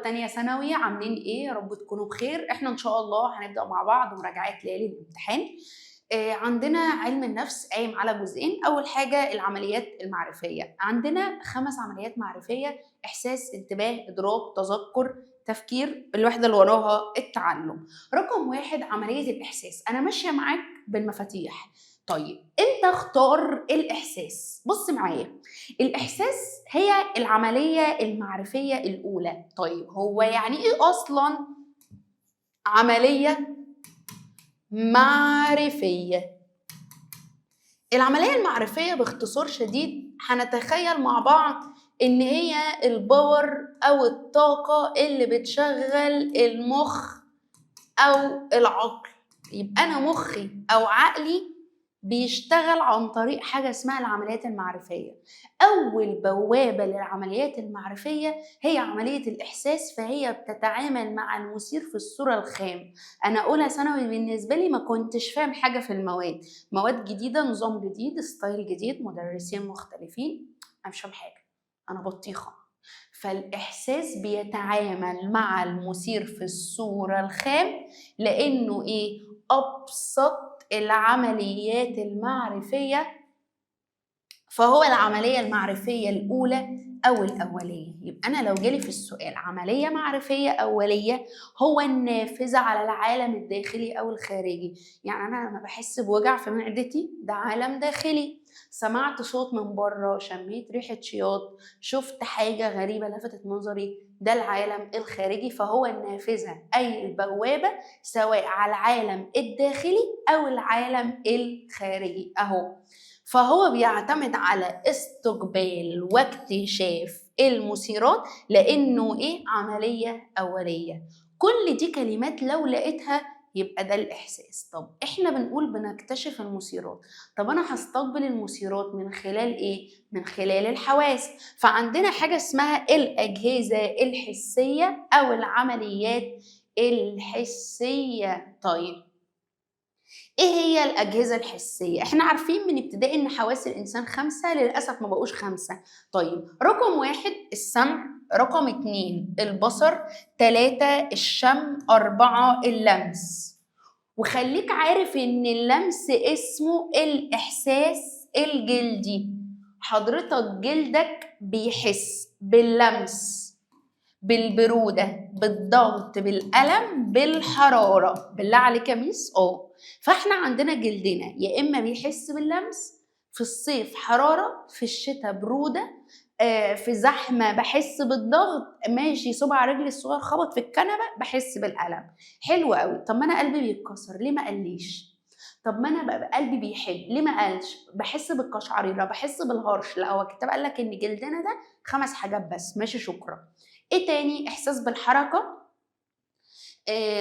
تانية ثانوي، عاملين ايه؟ يا رب تكونوا بخير. احنا ان شاء الله هنبدأ مع بعض مراجعات ليالي الامتحان. عندنا علم النفس قايم على جزئين. اول حاجة العمليات المعرفية، عندنا 5 عمليات معرفية: احساس، انتباه، ادراك، تذكر، تفكير. الوحدة اللي وراها التعلم. رقم 1 عملية الاحساس. انا ماشية معاك بالمفاتيح. طيب انت اختار الاحساس. بص معايا، الإحساس هي العملية المعرفية الأولى. طيب هو يعني إيه أصلاً عملية معرفية؟ العملية المعرفية باختصار شديد هنتخيل مع بعض إن هي الباور أو الطاقة اللي بتشغل المخ أو العقل. يبقى أنا مخي أو عقلي بيشتغل عن طريق حاجة اسمها العمليات المعرفية. أول بوابة للعمليات المعرفية هي عملية الإحساس، فهي بتتعامل مع المثير في الصورة الخام. أنا أولى ثانوي بالنسبة لي ما كنتش فاهم حاجة في المواد، مواد جديدة، نظام جديد، ستايل جديد، مدرسين مختلفين، أنا مش فاهم حاجة، أنا بطيخة. فالإحساس بيتعامل مع المثير في الصورة الخام لأنه إيه؟ أبسط العمليات المعرفية، فهو العملية المعرفية الأولى أو الأولية. يبقى أنا لو جالي في السؤال عملية معرفية أولية، هو النافذة على العالم الداخلي أو الخارجي. يعني أنا لما بحس بوجع في معدتي ده عالم داخلي، سمعت صوت من بره، شميت ريحة شياط، شفت حاجة غريبة لفتت نظري، ده العالم الخارجي. فهو النافذة أي البوابة سواء على العالم الداخلي أو العالم الخارجي أهو. فهو بيعتمد على استقبال واكتشاف المثيرات لأنه إيه؟ عملية أولية. كل دي كلمات لو لقيتها يبقى ده الإحساس. طب إحنا بنقول بنكتشف المثيرات، طب أنا هستقبل المثيرات من خلال إيه؟ من خلال الحواس. فعندنا حاجة اسمها الأجهزة الحسية أو العمليات الحسية. طيب ايه هي الأجهزة الحسية؟ احنا عارفين من ابتدائي ان حواس الإنسان 5، للأسف ما بقوش 5. طيب رقم 1 السمع، رقم 2 البصر، 3 الشم، 4 اللمس. وخليك عارف ان اللمس اسمه الإحساس الجلدي. حضرتك جلدك بيحس باللمس، بالبرودة، بالضغط، بالألم، بالحرارة. بالله عليك يا ميس؟ فاحنا عندنا جلدنا يا إما بيحس باللمس، في الصيف حرارة، في الشتاء برودة، في زحمة بحس بالضغط، ماشي صبع رجلي الصغير خبط في الكنبة بحس بالألم. حلو قوي. طب ما أنا قلبي بيتكسر ليه ما قاليش؟ طب ما انا بقى قلبي بيحب ليه ما قالش؟ بحس بالقشعريره، بحس بالهرش. لا، هو الكتاب قال لك ان جلدنا ده 5 حاجات بس. ماشي شكرا. ايه تاني؟ احساس بالحركه.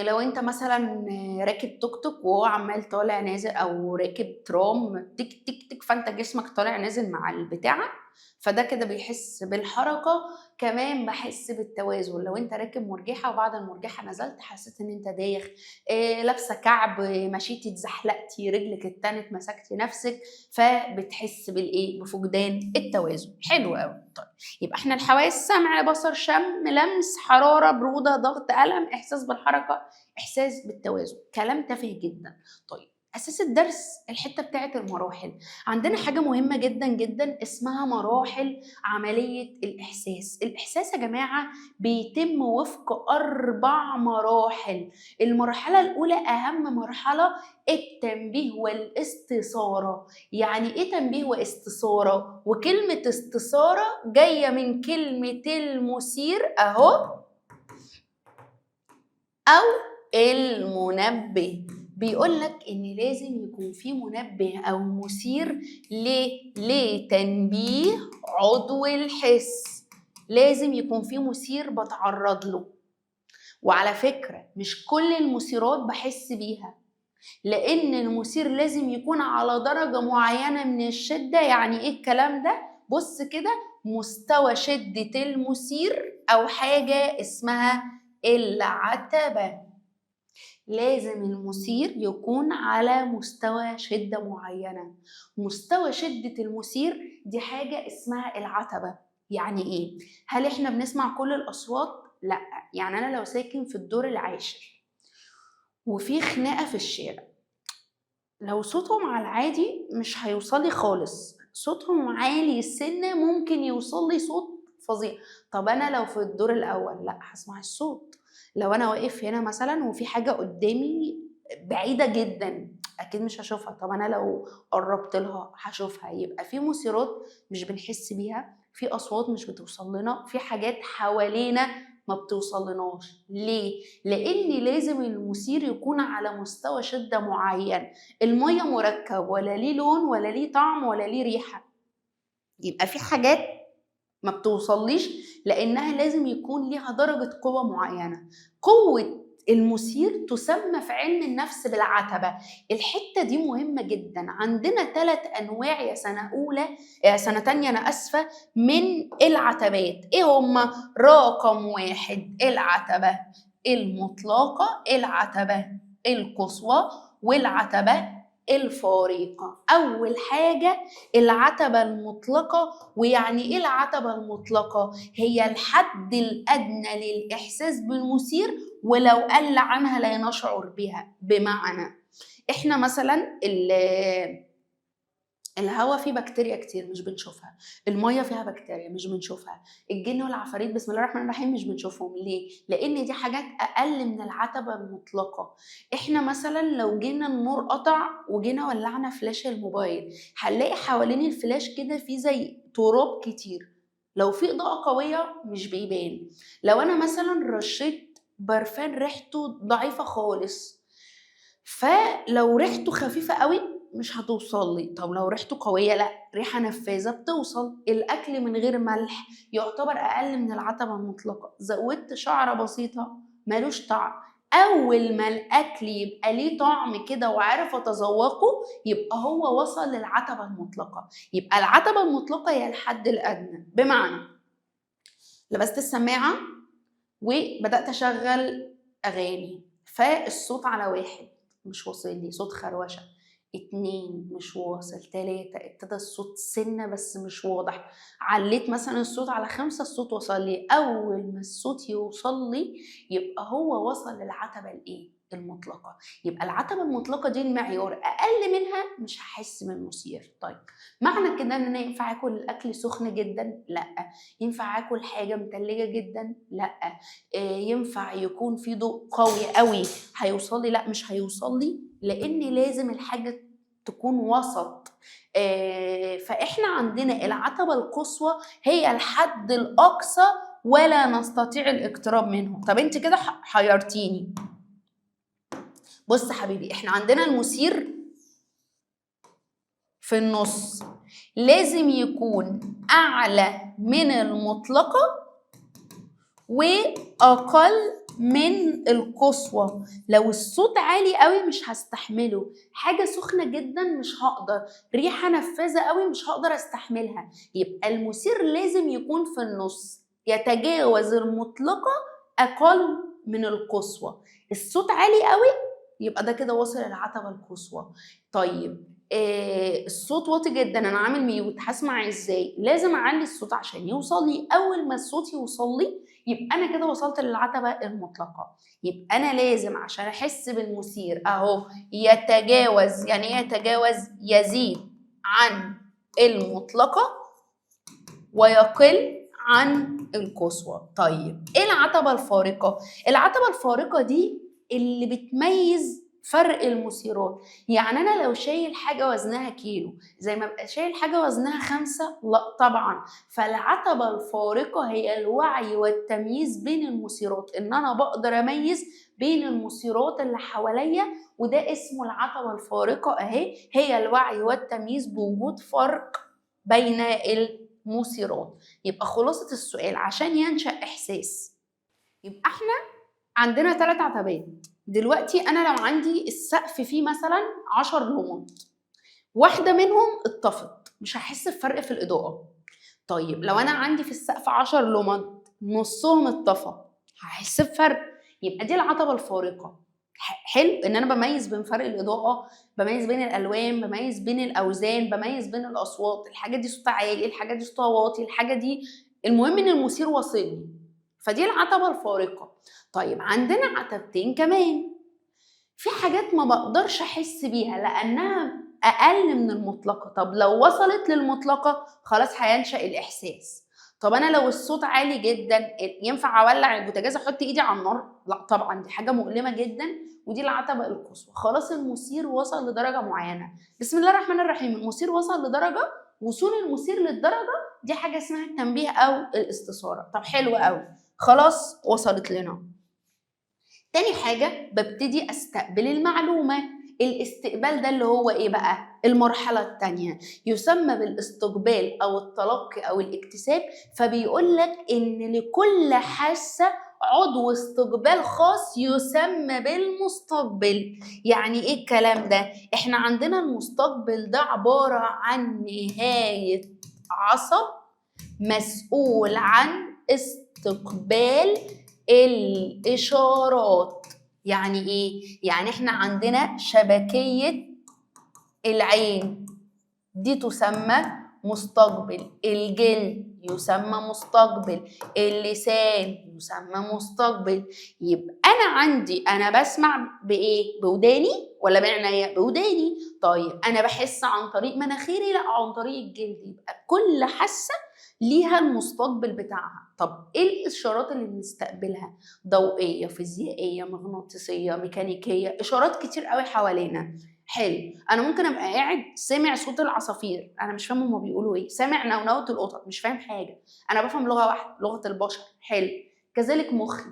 لو انت مثلا راكب توك توك وهو عمال طالع نازل، او راكب ترام تك تك تك، فانت جسمك طالع نازل مع البتاعه، فده كده بيحس بالحركه. كمان بحس بالتوازن. لو انت راكب مرجحه وبعد المرجحه نزلت حسيت ان انت دايخ، لابسه كعب، مشيتي اتزحلقتي، رجلك اتنت، مسكتي نفسك، فبتحس بالايه؟ بفقدان التوازن. حلو قوي. طيب يبقى احنا الحواس سمع، بصر، شم، لمس، حراره، بروده، ضغط، الم، احساس بالحركه، احساس بالتوازن. كلام تافه جدا. طيب اساس الدرس الحته بتاعت المراحل. عندنا حاجه مهمه جدا جدا اسمها مراحل عمليه الاحساس. الاحساس يا جماعه بيتم وفق 4 مراحل. المرحله الاولى اهم مرحله، التنبيه والاستثاره. يعني ايه تنبيه واستثاره؟ وكلمه استثاره جايه من كلمه المثير اهو، او المنبه. بيقول لك ان لازم يكون في منبه او مثير لتنبيه عضو الحس. لازم يكون في مثير بتعرض له. وعلى فكرة مش كل المثيرات بحس بيها، لان المثير لازم يكون على درجة معينة من الشدة. يعني ايه الكلام ده؟ بص كده، مستوى شدة المثير او حاجة اسمها العتبة. لازم المثير يكون على مستوى شدة معينة. مستوى شدة المثير دي حاجة اسمها العتبة. يعني ايه؟ هل احنا بنسمع كل الأصوات؟ لا. يعني انا لو ساكن في الدور العاشر وفي خناقه في الشارع، لو صوتهم على العادي مش هيوصلي خالص، صوتهم عالي السنة ممكن يوصل لي صوت فظيع. طب انا لو في الدور الاول لا هسمع الصوت. لو انا واقف هنا مثلا وفي حاجة قدامي بعيدة جدا اكيد مش هشوفها، طب انا لو قربت لها هشوفها. يبقى في مثيرات مش بنحس بيها، في اصوات مش بتوصل لنا، في حاجات حوالينا ما بتوصلناش. ليه؟ لان لازم المثير يكون على مستوى شدة معين. المية مركب ولا ليه لون ولا ليه طعم ولا ليه ريحة، يبقى في حاجات ما بتوصليش لانها لازم يكون ليها درجة قوة معينة. قوة المثير تسمى في علم النفس بالعتبة. الحتة دي مهمة جدا. عندنا 3 انواع يا سنة اولى، يا سنة تانية انا اسفة، من العتبات. ايه هما؟ رقم 1 العتبة المطلقة، العتبة القصوى، والعتبة الفارقة. اول حاجة العتبة المطلقة. ويعني ايه العتبة المطلقة؟ هي الحد الأدنى للإحساس بالمثير ولو قل عنها لا نشعر بها. بمعنى احنا مثلا الهواء فيه بكتيريا كتير مش بنشوفها، الميه فيها بكتيريا مش بنشوفها، الجن والعفاريت بسم الله الرحمن الرحيم مش بنشوفهم. ليه؟ لان دي حاجات اقل من العتبه المطلقه. احنا مثلا لو جينا النور قطع وجينا ولعنا فلاش الموبايل هنلاقي حوالين الفلاش كده في زي تراب كتير، لو في اضاءه قويه مش بيبان. لو انا مثلا رشيت برفان ريحته ضعيفه خالص، فلو ريحته خفيفه قوي مش هتوصل لي. طب لو ريحته قويه لا، ريحه نفاذه بتوصل. الاكل من غير ملح يعتبر اقل من العتبه المطلقه. زودت شعره بسيطه ملوش طعم. اول ما الاكل يبقى ليه طعم كده وعارف اتذوقه يبقى هو وصل للعتبه المطلقه. يبقى العتبه المطلقه هي الحد الادنى. بمعنى لبست السماعه وبدات اشغل اغاني، فالصوت على 1 مش واصل لي، صوت خروشه. 2 مش واصل. 3 ابتدى الصوت سنه بس مش واضح. عليت مثلا الصوت على 5 الصوت وصل لي. اول ما الصوت يوصل لي يبقى هو وصل للعتبه المطلقه. يبقى العتبه المطلقه دي المعيار، اقل منها مش هحس من مثير. طيب معنى كده ان انا ينفع اكل الاكل سخن جدا؟ لا. ينفع اكل حاجه متلجه جدا؟ لا. ينفع يكون في ضوء قوي قوي هيوصل لي؟ لا مش هيوصل لي، لان لازم الحاجه تكون وسط. فاحنا عندنا العتبه القصوى هي الحد الاقصى ولا نستطيع الاقتراب منه. طب انت كده حيرتيني. بص حبيبي، احنا عندنا المثير في النص لازم يكون اعلى من المطلقه واقل من القصوى. لو الصوت عالي قوي مش هستحمله، حاجه سخنه جدا مش هقدر، ريحه نفاذه قوي مش هقدر استحملها. يبقى المثير لازم يكون في النص، يتجاوز المطلقه اقل من القصوى. الصوت عالي قوي يبقى ده كده واصل للعتبه القصوى. طيب الصوت واطي جدا انا عامل ميوت، هسمع ازاي؟ لازم اعلي الصوت عشان يوصل لي. اول ما الصوت يوصل لي يبقى انا كده وصلت للعتبه المطلقه. يبقى انا لازم عشان احس بالمثير اهو يتجاوز. يعني ايه يتجاوز؟ يزيد عن المطلقه ويقل عن القصوى. طيب ايه العتبه الفارقه؟ العتبه الفارقه دي اللي بتميز فرق المثيرات. يعني انا لو شايل حاجه وزنها كيلو زي ما ابقى شايل حاجه وزنها 5؟ لا طبعا. فالعتبه الفارقه هي الوعي والتمييز بين المثيرات، ان انا بقدر اميز بين المثيرات اللي حواليا، وده اسمه العتبه الفارقه اهي. هي الوعي والتمييز بوجود فرق بين المثيرات. يبقى خلاصة السؤال عشان ينشأ إحساس يبقى احنا عندنا 3 عتبات. دلوقتي أنا لو عندي السقف فيه مثلا 10 لمض، واحدة منهم اتطفت مش هحس بفرق في الإضاءة. طيب لو أنا عندي في السقف 10 لمض نصهم اتطفى هحس بفرق. يبقى دي العتبة الفارقة. حلو ان انا بميز بين فرق الاضاءه، بميز بين الالوان، بميز بين الاوزان، بميز بين الاصوات. الحاجه دي صوتها عالي، الحاجه دي صوتها واطي، الحاجه دي المهم ان المثير واصلني. فدي العتبة الفارقة. طيب عندنا عتبتين كمان، في حاجات ما بقدرش احس بيها لانها اقل من المطلقة. طب لو وصلت للمطلقة خلاص هينشأ الاحساس. طب انا لو الصوت عالي جدا ينفع اولع البوتاجاز احط ايدي على النار؟ لا طبعا، دي حاجة مؤلمة جدا، ودي العتبة القصوى. خلاص المثير وصل لدرجة معينة. بسم الله الرحمن الرحيم، المثير وصل لدرجة، وصول المثير للدرجة دي حاجة اسمها التنبيه او الاستثارة. طب حلو قوي، خلاص وصلت لنا. تاني حاجة ببتدي استقبل المعلومة. الاستقبال ده اللي هو ايه بقى؟ المرحلة التانية يسمى بالاستقبال او التلقي او الاكتساب. فبيقول لك ان لكل حاسة عضو استقبال خاص يسمى بالمستقبل. يعني ايه الكلام ده؟ احنا عندنا المستقبل ده عبارة عن نهاية عصب مسؤول عن استقبال الإشارات. يعني إيه؟ يعني إحنا عندنا شبكية العين دي تسمى مستقبل، الجلد يسمى مستقبل، اللسان يسمى مستقبل. يبقى أنا بسمع بإيه؟ بوداني ولا بعناية؟ بوداني. طيب أنا بحس عن طريق مناخيري؟ لا، عن طريق الجلد. يبقى كل حاسة ليها المستقبل بتاعها. طب ايه الاشارات اللي بنستقبلها؟ ضوئيه، فيزيائيه، مغناطيسيه، ميكانيكيه، اشارات كتير قوي حوالينا. حلو، انا ممكن ابقى قاعد سامع صوت العصافير، انا مش فاهم هما بيقولوا ايه، سامع نونوة القطط، مش فاهم حاجه، انا بفهم لغه واحده، لغه البشر. حلو، كذلك مخي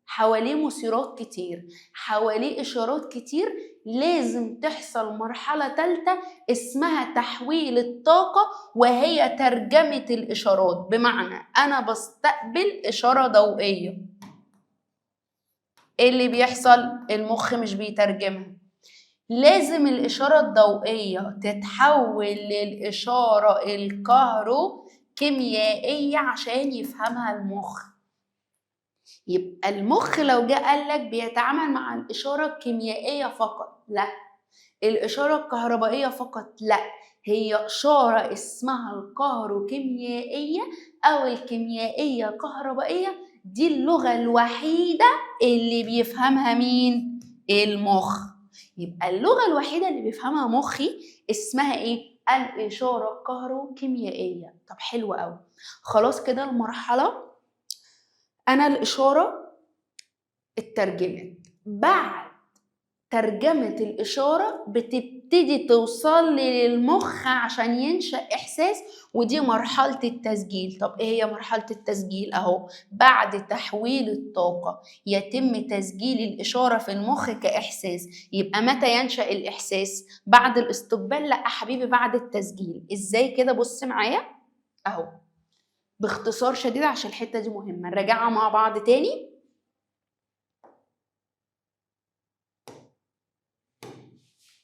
حواليه مثيرات كتير، حواليه اشارات كتير. لازم تحصل مرحله ثالثه اسمها تحويل الطاقه، وهي ترجمه الاشارات. بمعنى انا بستقبل اشاره ضوئيه، ايه اللي بيحصل؟ المخ مش بيترجمها، لازم الإشارة الضوئية تتحول للإشارة الكهروكيميائية عشان يفهمها المخ. يبقى المخ لو جه قالك بيتعامل مع الإشارة الكيميائية فقط، لا. الإشارة الكهربائية فقط، لا. هي إشارة اسمها الكهروكيميائية أو الكيميائية كهربائية. دي اللغة الوحيدة اللي بيفهمها مين؟ المخ. يبقى اللغة الوحيدة اللي بيفهمها مخي اسمها ايه؟ الإشارة الكهروكيميائية. طب حلو قوي، خلاص كده المرحلة أنا الإشارة اترجمت. بعد ترجمة الإشارة بتبتدي توصل لي للمخ عشان ينشأ إحساس، ودي مرحلة التسجيل. طب إيه هي مرحلة التسجيل؟ أهو بعد تحويل الطاقة يتم تسجيل الإشارة في المخ كإحساس. يبقى متى ينشأ الإحساس؟ بعد الاستقبال؟ لا حبيبي، بعد التسجيل. إزاي كده؟ بص معايا أهو باختصار شديد عشان الحتة دي مهمة، نراجعها مع بعض تاني.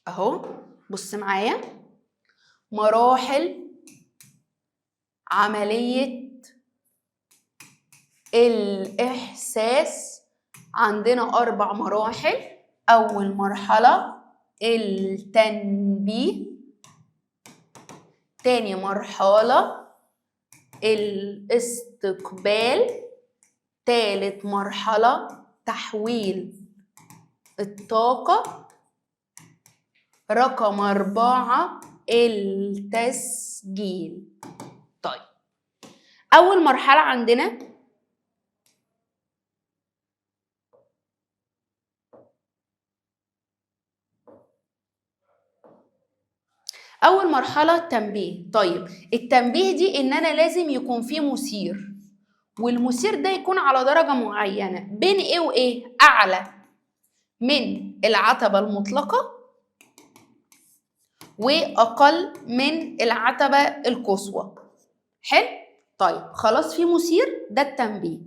أهو بص معايا، مراحل عملية الإحساس عندنا 4 مراحل. أول مرحلة التنبيه، تاني مرحلة الاستقبال، تالت مرحلة تحويل الطاقة، رقم 4 التسجيل. طيب أول مرحلة عندنا أول مرحلة التنبيه. طيب التنبيه دي إن أنا لازم يكون فيه مثير، والمثير ده يكون على درجة معينة بين إيه وإيه؟ أعلى من العتبة المطلقة وأقل من العتبة القصوى. حلو؟ طيب خلاص في مثير، ده التنبيه.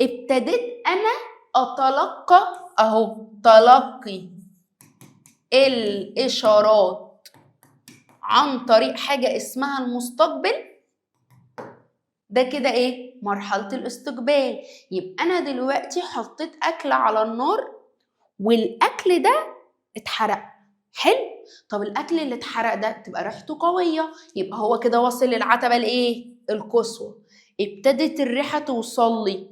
ابتديت أنا أتلقى، أهو تلقي الإشارات عن طريق حاجة اسمها المستقبل. ده كده ايه؟ مرحلة الاستقبال. يبقى أنا دلوقتي حطيت أكل على النار والأكل ده اتحرق. حلو؟ طب الأكل اللي اتحرق ده تبقى ريحته قوية، يبقى هو كده وصل للعتبة الايه؟ القصوى. ابتدت الريحة توصل لي،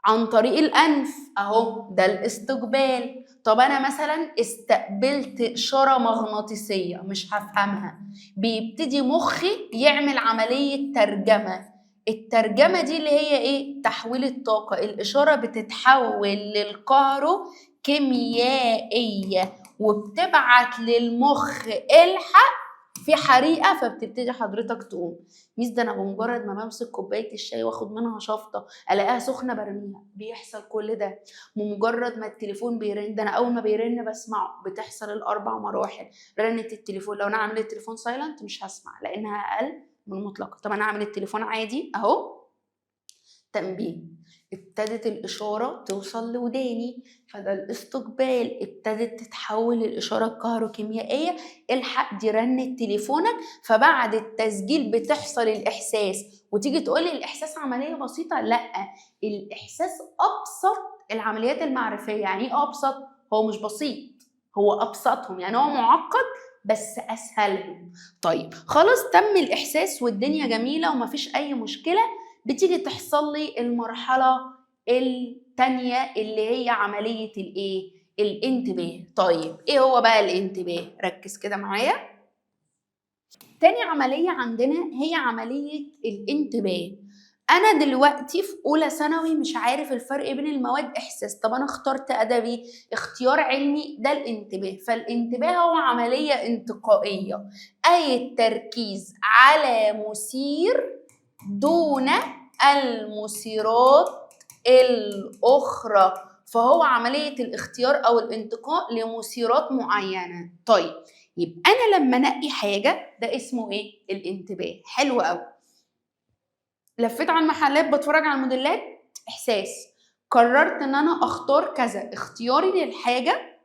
عن طريق الأنف أهو ده الاستقبال. طب أنا مثلا استقبلت إشارة مغناطيسية مش هفهمها، بيبتدي مخي يعمل عملية ترجمة. الترجمة دي اللي هي إيه؟ تحويل الطاقة. الإشارة بتتحول للكهروكيميائية وبتبعت للمخ الحق في حريقة، فبتبتدي حضرتك تقوم. ميس ده أنا بمجرد ما بمسك كوباية الشاي واخد منها شفطة الاقيها سخنه برميها. بيحصل كل ده بمجرد ما التليفون بيرن. ده انا اول ما بيرن بسمعه. بتحصل الاربع مراحل. رنة التليفون، لو انا عامله التليفون سايلنت مش هسمع لانها اقل من المطلقه. طب انا عامل التليفون عادي اهو، تنبيه، ابتدت الإشارة توصل لوداني، فده الاستقبال. ابتدت تتحول الإشارة الكهروكيميائية، الحق دي رنة تليفونك. فبعد التسجيل بتحصل الإحساس. وتيجي تقولي الإحساس عملية بسيطة، لأ، الإحساس أبسط العمليات المعرفية. يعني إيه أبسط؟ هو مش بسيط، هو أبسطهم. يعني هو معقد بس أسهلهم. طيب خلاص، تم الإحساس والدنيا جميلة ومفيش أي مشكلة. بتيجي تحصل لي المرحلة التانية اللي هي عملية الايه؟ الانتباه. طيب ايه هو بقى الانتباه؟ ركز كده معايا. تاني عملية عندنا هي عملية الانتباه. أنا دلوقتي في أولى ثانوي مش عارف الفرق بين المواد إحساس. طب أنا اخترت أدبي، اختيار علمي، ده الانتباه. فالانتباه هو عملية انتقائية، أي التركيز على مثير دون المثيرات الأخرى. فهو عملية الاختيار أو الانتقاء لمثيرات معينة. طيب يبقى أنا لما أنقي حاجة ده اسمه إيه؟ الانتباه. حلو أوي. لفيت على المحلات بتفرج على الموديلات، إحساس. قررت إن أنا أختار كذا، اختياري للحاجة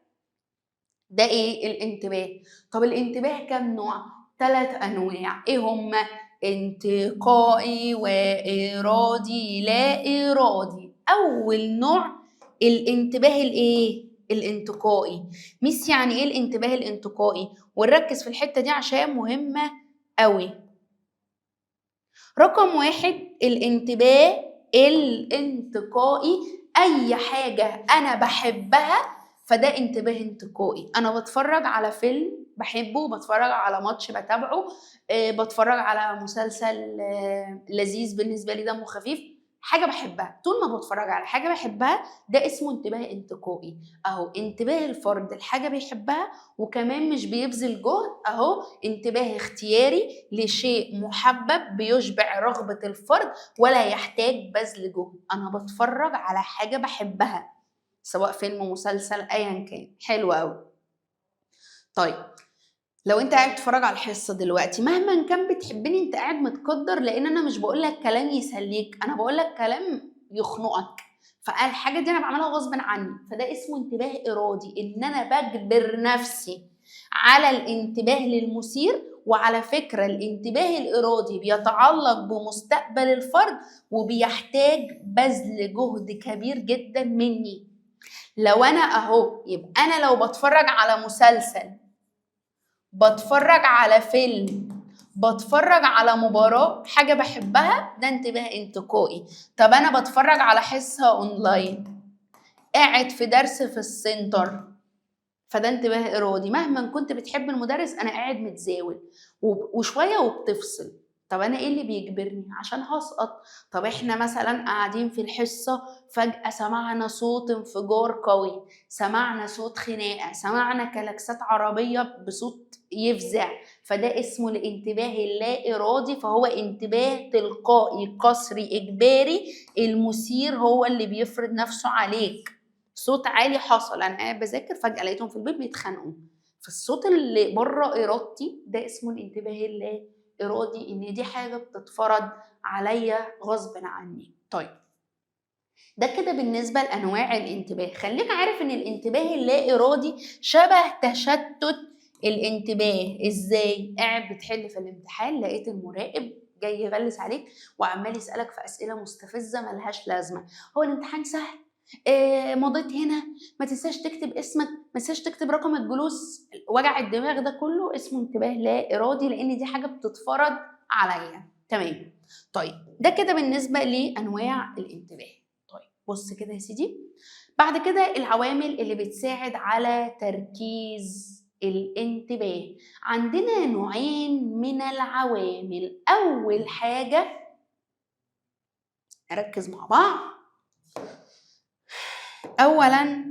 ده إيه؟ الانتباه. طب الانتباه كم نوع؟ 3 أنواع. إيه هما؟ انتقائي وإرادي لا إرادي. أول نوع الانتباه الإيه؟ الانتقائي. ميس يعني إيه الانتباه الانتقائي؟ ونركز في الحتة دي عشان مهمة أوي. رقم 1 الانتباه الانتقائي، أي حاجة أنا بحبها فده انتباه انتقائي. أنا بتفرج على فيلم بحبه، بتفرج على ماتش بتابعه، بتفرج على مسلسل لذيذ بالنسبة لي دمه خفيف، حاجة بحبها. طول ما بتفرج على حاجة بحبها ده اسمه انتباه انتقائي. أهو انتباه الفرد الحاجة بيحبها وكمان مش بيبذل جهد، أهو انتباه اختياري لشيء محبب بيشبع رغبة الفرد ولا يحتاج بذل جهد. أنا بتفرج على حاجة بحبها سواء فيلم مسلسل أيا كان. حلو أوي. طيب لو انت قاعد تتفرج على الحصه دلوقتي مهما كان بتحبني انت قاعد متقدر، لان انا مش بقول لك كلام يسليك، انا بقول لك كلام يخنقك. فالحاجه دي انا بعملها غصب عني، فده اسمه انتباه ارادي، ان انا بجبر نفسي على الانتباه للمثير. وعلى فكره الانتباه الارادي بيتعلق بمستقبل الفرد وبيحتاج بذل جهد كبير جدا مني. لو انا اهو، يبقى انا لو بتفرج على مسلسل، بتفرج على فيلم، بتفرج على مباراة، حاجة بحبها، ده انتباه انتقائي. طب أنا بتفرج على حصة أونلاين، قاعد في درس في السنتر، فده انتباه إرادي. مهما كنت بتحب المدرس أنا قاعد متزاول وشوية وبتفصل. طب أنا إيه اللي بيجبرني؟ عشان هسقط. طب إحنا مثلا قاعدين في الحصة فجأة سمعنا صوت انفجار قوي، سمعنا صوت خناقة، سمعنا كلاكسات عربية بصوت يفزع، فده اسمه الانتباه اللا إرادي. فهو انتباه تلقائي قسري إجباري، المثير هو اللي بيفرض نفسه عليك. صوت عالي حصل، انا قاعد بذاكر فجاه لقيتهم في البيت بيتخانقوا، فالصوت اللي بره ارادتي ده اسمه الانتباه اللا ارادي، ان دي حاجه بتتفرض عليا غصب عني. طيب ده كده بالنسبه لانواع الانتباه. خليك عارف ان الانتباه اللا ارادي شبه تشتت الانتباه. ازاي؟ قاعد بتحل في الامتحان لقيت المراقب جاي يغلس عليك وعمال يسالك في اسئله مستفزه ملهاش لازمه. هو الامتحان سهل، مضيت هنا، ما تنساش تكتب اسمك، ما تنساش تكتب رقم الجلوس. وجع الدماغ ده كله اسمه انتباه لا ارادي، لان دي حاجه بتتفرض عليا. تمام. طيب ده كده بالنسبه لانواع الانتباه. طيب بص كده يا سيدي، بعد كده العوامل اللي بتساعد على تركيز الانتباه. عندنا نوعين من العوامل. أول حاجة نركز مع بعض. أولاً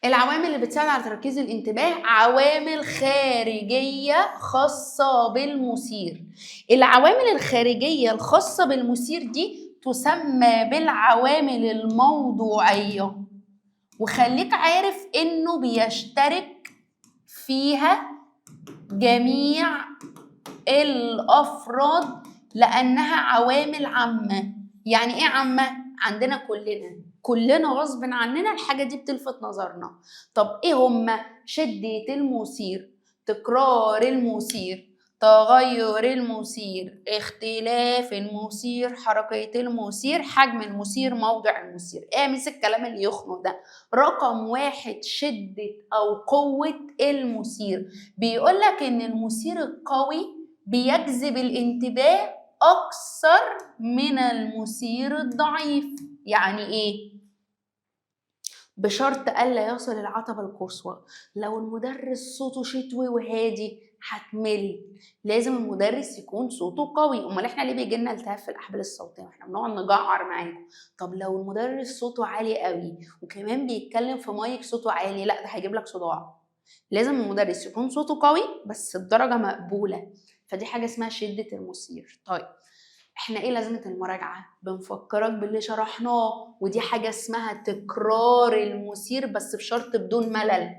العوامل اللي بتساعد على تركيز الانتباه عوامل خارجية خاصة بالمثير. العوامل الخارجية الخاصة بالمثير دي تسمى بالعوامل الموضوعية، وخليك عارف إنه بيشترك فيها جميع الأفراد لأنها عوامل عامة. يعني إيه عامة؟ عندنا كلنا غصب عننا الحاجة دي بتلفت نظرنا. طب إيه هما؟ شدة المثير، تكرار المثير، تغير المثير، اختلاف المثير، حركة المثير، حجم المثير، موضع المثير. ايه مس الكلام اللي يخنق ده؟ رقم 1 شدة أو قوة المثير. بيقولك إن المثير القوي بيجذب الانتباه أكثر من المثير الضعيف. يعني إيه؟ بشرط ألا يصل العتبة القصوى. لو المدرس صوته شتوي وهادي هتمل، لازم المدرس يكون صوته قوي. امال احنا ليه بيجي لنا التهاب في الاحبال الصوتيه؟ احنا بنقعد نجعر معاكم. طب لو المدرس صوته عالي قوي وكمان بيتكلم في مايك صوته عالي، لا ده هيجيب لك صداع. لازم المدرس يكون صوته قوي بس بدرجه مقبوله. فدي حاجه اسمها شده المثير. طيب احنا ايه لازمة المراجعة؟ بنفكرك باللي شرحناه، ودي حاجة اسمها تكرار المثير بس بشرط بدون ملل.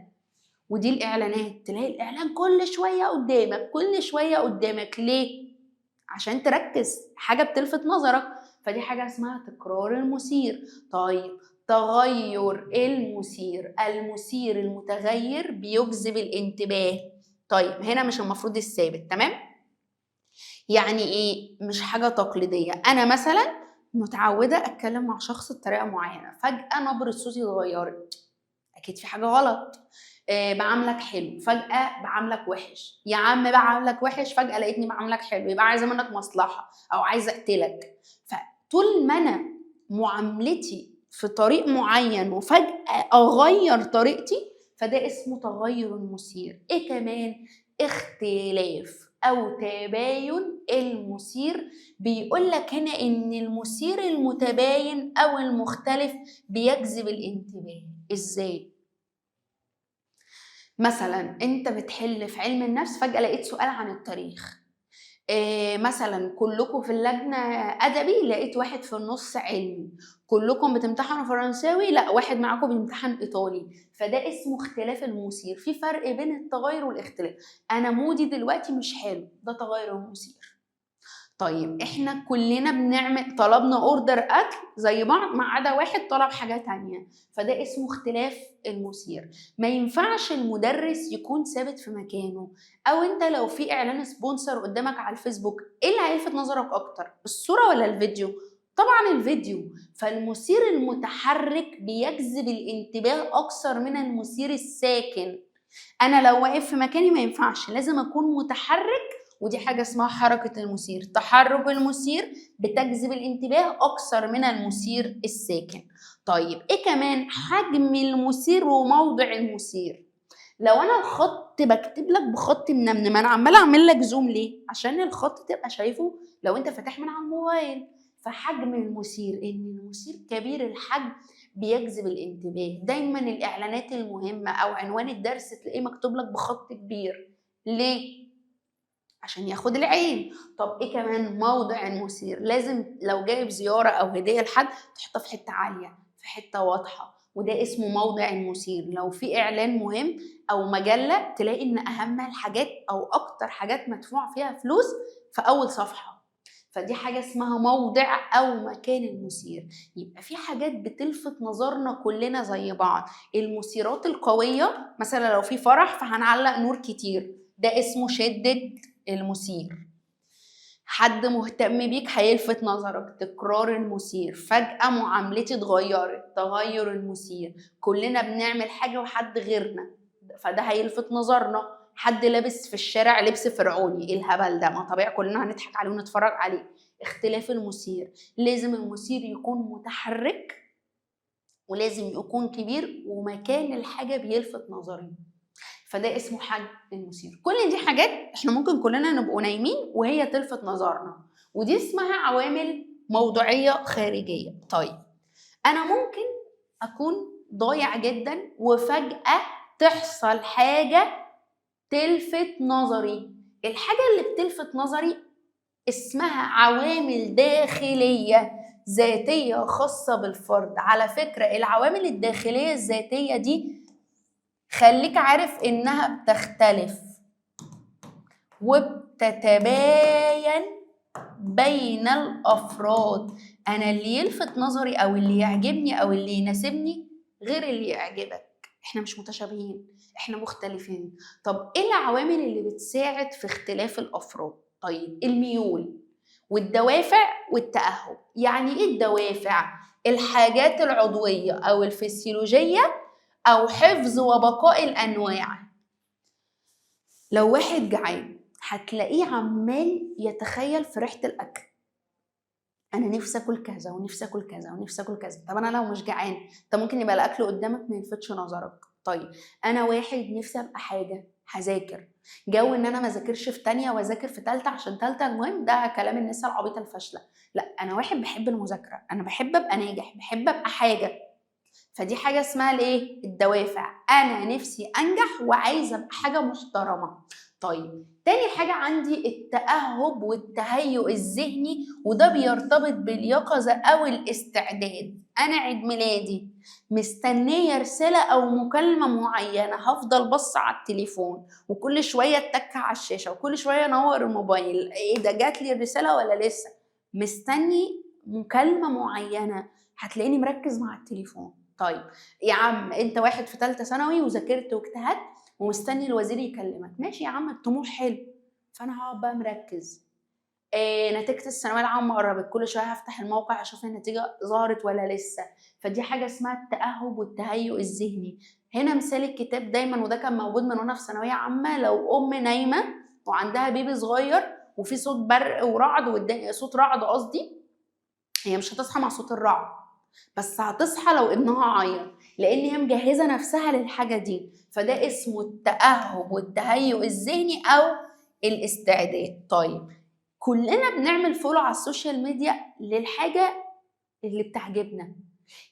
ودي الاعلانات، تلاقي الاعلان كل شوية قدامك كل شوية قدامك. ليه؟ عشان تركز، حاجة بتلفت نظرك. فدي حاجة اسمها تكرار المثير. طيب تغير المثير، المثير المتغير بيجذب الانتباه. طيب هنا مش المفروض الثابت، تمام؟ يعني ايه؟ مش حاجه تقليديه. انا مثلا متعوده اتكلم مع شخص بطريقه معينه، فجاه نبره صوتي اتغيرت، اكيد في حاجه غلط. بعاملك حلو فجاه بعاملك وحش، يا عم بعاملك وحش فجاه لقيتني بعاملك حلو، يبقى عايزه منك مصلحه او عايزه اقتلك. فطول ما انا معاملتي في طريق معين وفجاه اغير طريقتي، فده اسمه تغير المثير. ايه كمان؟ اختلاف او تباين المثير. بيقول لك هنا ان المثير المتباين او المختلف بيجذب الانتباه. ازاي؟ مثلا انت بتحل في علم النفس فجأة لقيت سؤال عن التاريخ. مثلا كلكم في اللجنة أدبي، لقيت واحد في النص علمي. كلكم بتمتحنوا فرنساوي، لا واحد معاكم بيمتحن إيطالي. فده اسمه اختلاف المثير. في فرق بين التغير والاختلاف. أنا مودي دلوقتي مش حلو، ده تغير المثير. طيب احنا كلنا بنعمل طلبنا اوردر اكل زي بعض ما عدا واحد طلب حاجه تانية، فده اسمه اختلاف المثير. ما ينفعش المدرس يكون ثابت في مكانه. او انت لو في اعلان سبونسر قدامك على الفيسبوك، ايه اللي هيلفت نظرك اكتر، الصوره ولا الفيديو؟ طبعا الفيديو. فالمثير المتحرك بيجذب الانتباه اكثر من المثير الساكن. انا لو واقف في مكاني ما ينفعش، لازم اكون متحرك، ودي حاجة اسمها حركة المثير. تحرك المثير بتجذب الانتباه أكثر من المثير الساكن. طيب إيه كمان؟ حجم المثير وموضع المثير. لو أنا الخط بكتب لك بخط منمنم، أنا عمالة أعمل لك زوم ليه؟ عشان الخط تبقى شايفه لو أنت فاتح من على الموبايل. فحجم المثير، إن المثير كبير الحجم بيجذب الانتباه. دايما الإعلانات المهمة أو عنوان الدرس تلاقيه مكتوب لك بخط كبير. ليه؟ عشان ياخد العين. طب ايه كمان؟ موضع المثير. لازم لو جايب زياره او هديه لحد تحطها في حته عاليه، في حته واضحه، وده اسمه موضع المثير. لو في اعلان مهم او مجله تلاقي ان اهم الحاجات او اكتر حاجات مدفوع فيها فلوس في اول صفحه، فدي حاجه اسمها موضع او مكان المثير. يبقى في حاجات بتلفت نظرنا كلنا زي بعض. المثيرات القويه مثلا لو في فرح فهنعلق نور كتير، ده اسمه شده المثير. حد مهتم بيك هيلفت نظرك، تكرار المثير. فجأة معاملتي اتغيرت، تغير المثير. كلنا بنعمل حاجة وحد غيرنا، فده هيلفت نظرنا. حد لابس في الشارع لبس فرعوني، ايه الهبل ده؟ ما طبيعي كلنا هنضحك عليه ونتفرج عليه. اختلاف المثير، لازم المثير يكون متحرك، ولازم يكون كبير، ومكان الحاجة بيلفت نظري، فده اسمه حجم المثير. كل دي حاجات احنا ممكن كلنا نبقوا نايمين وهي تلفت نظرنا، ودي اسمها عوامل موضوعية خارجية. طيب انا ممكن اكون ضايع جدا وفجأة تحصل حاجة تلفت نظري. الحاجة اللي بتلفت نظري اسمها عوامل داخلية ذاتية خاصة بالفرد. على فكرة العوامل الداخلية الذاتية دي خليك عارف انها بتختلف وبتتباين بين الافراد. انا اللي يلفت نظري او اللي يعجبني او اللي يناسبني غير اللي يعجبك، احنا مش متشابهين، احنا مختلفين. طب ايه العوامل اللي بتساعد في اختلاف الافراد؟ طيب الميول والدوافع والتأهب. يعني ايه الدوافع؟ الحاجات العضوية او الفسيولوجية او حفظ وبقاء الانواع. لو واحد جعان هتلاقيه عمال يتخيل في ريحة الاكل، انا نفسي اكل كذا ونفسي اكل كذا ونفسي اكل كذا. طب انا لو مش جعان، انت ممكن يبقى الاكل قدامك ما يلفتش نظرك. طيب انا واحد نفسي ابقى حاجه، هذاكر، جو ان انا ما ذاكرش في تانية واذاكر في تالتة عشان تالتة المهم، ده كلام الناس العبيطه الفاشله. لا، انا واحد بحب المذاكره، انا بحب ابقى ناجح، بحب ابقى حاجه، فدي حاجه اسمها الايه؟ الدوافع. انا نفسي انجح وعايزه ابقى حاجه محترمه. طيب تاني حاجه عندي التأهب والتهيؤ الذهني، وده بيرتبط باليقظه او الاستعداد. انا عيد ميلادي مستنيه رساله او مكالمه معينه، هفضل بص على التليفون وكل شويه اتك على الشاشه وكل شويه انور الموبايل، ايه ده جات لي الرساله ولا لسه؟ مستني مكالمه معينه، هتلاقيني مركز مع التليفون. طيب يا عم انت واحد في ثالثه ثانوي وذاكرت واجتهدت ومستني الوزير يكلمك، ماشي يا عم الطموح حلو، فانا هقعد بقى مركز. نتيجه الثانويه العامه قربت، كل شويه هفتح الموقع اشوف النتيجه ظهرت ولا لسه، فدي حاجه اسمها التاهب والتهيؤ الذهني. هنا مثال الكتاب دايما، وده كان موجود من وانا في ثانويه عامه، لو ام نايمه وعندها بيبي صغير وفي صوت برق ورعد صوت رعد قصدي، هي مش هتصحى مع صوت الرعد، بس هتصحى لو ابنها عيط، لان هي مجهزه نفسها للحاجه دي. فده اسمه التاهب والتهيؤ الذهني او الاستعداد. طيب كلنا بنعمل فولو على السوشيال ميديا للحاجه اللي بتعجبنا،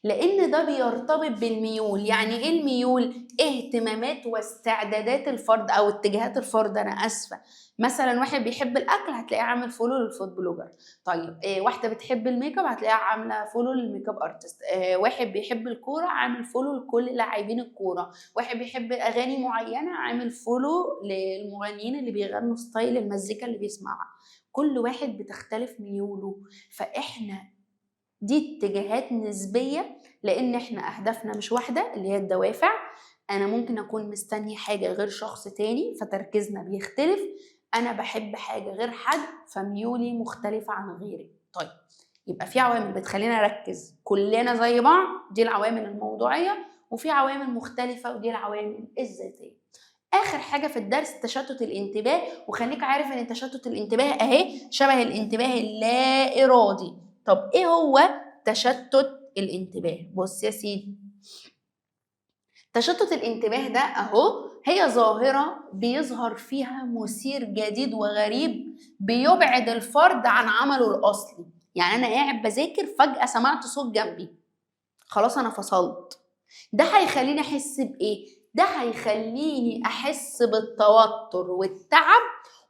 لان ده بيرتبط بالميول. يعني ايه الميول؟ اهتمامات واستعدادات الفرد او اتجاهات الفرد، انا اسفه. مثلا واحد بيحب الاكل هتلاقيه عامل فولو للفود بلوجر. طيب واحده بتحب الميك اب هتلاقيها عامله فولو للميك اب ارتست. واحد بيحب الكوره عامل فولو لكل لاعبين الكوره. واحد بيحب اغاني معينه عامل فولو للمغنيين اللي بيغنوا ستايل المزيكا اللي بيسمعها. كل واحد بتختلف ميوله، فاحنا دي اتجاهات نسبية، لان احنا اهدافنا مش واحدة اللي هي الدوافع. انا ممكن اكون مستني حاجة غير شخص تاني فتركيزنا بيختلف، انا بحب حاجة غير حد فميولي مختلفة عن غيري. طيب يبقى في عوامل بتخلينا نركز كلنا زي بعض، دي العوامل الموضوعية، وفي عوامل مختلفة ودي العوامل الذاتية. اخر حاجه في الدرس تشتت الانتباه، وخليك عارف ان تشتت الانتباه اهي شبه الانتباه اللا ارادي. طب ايه هو تشتت الانتباه؟ بص يا سيدي، تشتت الانتباه ده اهو هي ظاهره بيظهر فيها مثير جديد وغريب بيبعد الفرد عن عمله الاصلي. يعني انا قاعد بذاكر فجاه سمعت صوت جنبي، خلاص انا فصلت، ده هيخليني احس بايه؟ ده هيخليني احس بالتوتر والتعب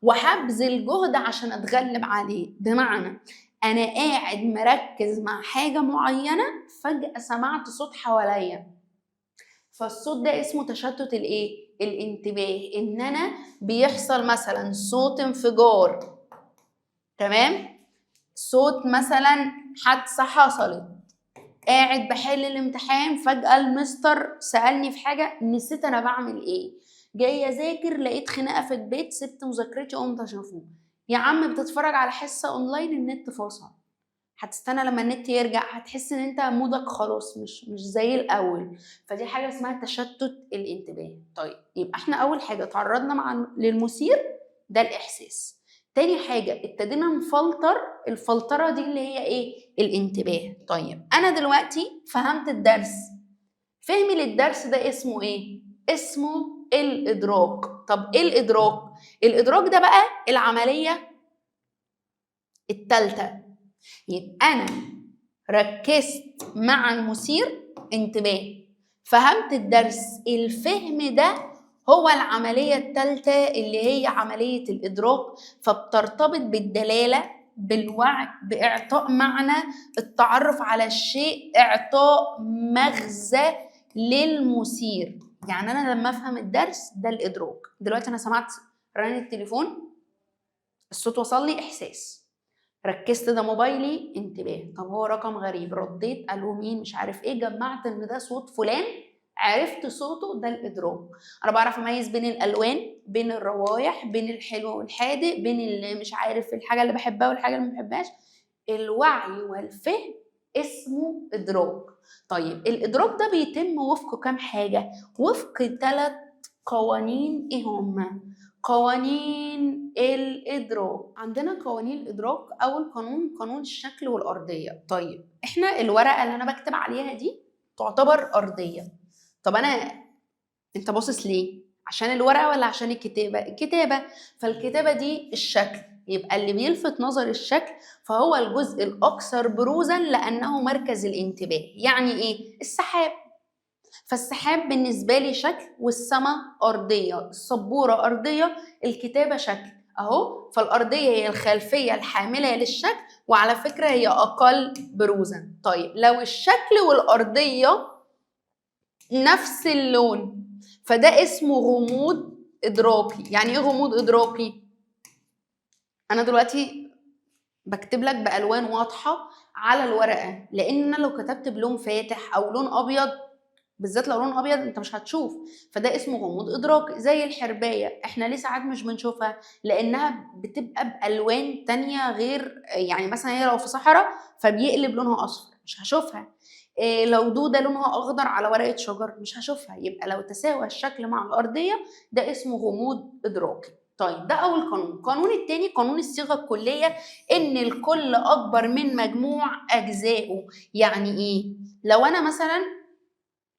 وهبذل جهد عشان اتغلب عليه. بمعنى انا قاعد مركز مع حاجه معينه فجاه سمعت صوت حواليا، فالصوت ده اسمه تشتت الايه؟ الانتباه. ان انا بيحصل مثلا صوت انفجار، تمام، صوت مثلا حادثه حصلت، قاعد بحل الامتحان فجأة المستر سألني في حاجة نسيت أنا بعمل إيه، جاي أذاكر لقيت خناقة في البيت سبت مذاكرتي قمت أشوفه. يا عم بتتفرج على حصة أونلاين النت فاصل، هتستنى لما النت يرجع، هتحس ان انت مودك خلاص مش زي الاول. فدي حاجه اسمها تشتت الانتباه. طيب يبقى احنا اول حاجه تعرضنا للمثير، ده الاحساس. تاني حاجه ابتدينا نفلتر، الفلتره دي اللي هي ايه؟ الانتباه. طيب انا دلوقتي فهمت الدرس، فهمي للدرس ده اسمه ايه؟ اسمه الادراك. طب ايه الادراك؟ الادراك ده بقى العمليه الثالثه. يبقى انا ركزت مع المثير، انتباه، فهمت الدرس، الفهم ده هو العملية الثالثة اللي هي عملية الإدراك. فبترتبط بالدلالة، بالوعي، بإعطاء معنى، التعرف على الشيء، إعطاء مغزى للمثير. يعني أنا لما أفهم الدرس ده الإدراك. دلوقتي أنا سمعت رن التليفون، الصوت وصل لي، إحساس. ركزت ده موبايلي، انتباه. طب هو رقم غريب، رديت الو مين مش عارف ايه، جمعت ان ده صوت فلان، عرفت صوته، ده الادراك. انا بعرف اميز بين الالوان، بين الروايح، بين الحلو والحادق، بين اللي مش عارف الحاجه اللي بحبها والحاجه اللي ما بحبهاش. الوعي والفهم اسمه ادراك. طيب الادراك ده بيتم وفق كام حاجه؟ وفق 3 قوانين. ايه هما؟ قوانين الإدراك. عندنا قوانين الإدراك. أول قانون، قانون الشكل والأرضية. طيب إحنا الورقة اللي أنا بكتب عليها دي تعتبر أرضية. طب أنت باصص ليه؟ عشان الورقة ولا عشان الكتابة؟ الكتابة. فالكتابة دي الشكل، يبقى اللي بيلفت نظر الشكل فهو الجزء الأكثر بروزا لأنه مركز الانتباه. يعني إيه؟ السحاب. فالسحاب بالنسبة لي شكل، والسماء أرضية، السبورة أرضية، الكتابة شكل أهو. فالأرضية هي الخلفية الحاملة للشكل، وعلى فكرة هي أقل بروزا. طيب لو الشكل والأرضية نفس اللون فده اسمه غموض إدراكي. يعني إيه غموض إدراكي؟ أنا دلوقتي بكتب لك بألوان واضحة على الورقة، لأن أنا لو كتبت بلون فاتح أو لون أبيض، بالذات لو لون ابيض، انت مش هتشوف، فده اسمه غموض ادراكي. زي الحربايه، احنا ليه ساعات مش بنشوفها؟ لانها بتبقى بالوان تانية غير، يعني مثلا هي لو في صحراء فبيقلب لونها اصفر، مش هشوفها. إيه لو دوده لونها اخضر على ورقه شجر، مش هشوفها. يبقى لو تساوى الشكل مع الارضيه ده اسمه غموض ادراكي. طيب ده اول قانون. القانون الثاني قانون الصيغه الكليه، ان الكل اكبر من مجموع اجزائه. يعني ايه؟ لو انا مثلا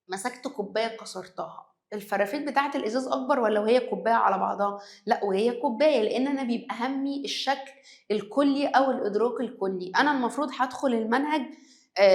مسكت كوبايه كسرتها، الفرافيت بتاعه الازاز اكبر ولا وهي كوبايه على بعضها؟ لا وهي كوبايه، لان انا بيبقى همي الشكل الكلي او الادراك الكلي. انا المفروض هدخل المنهج،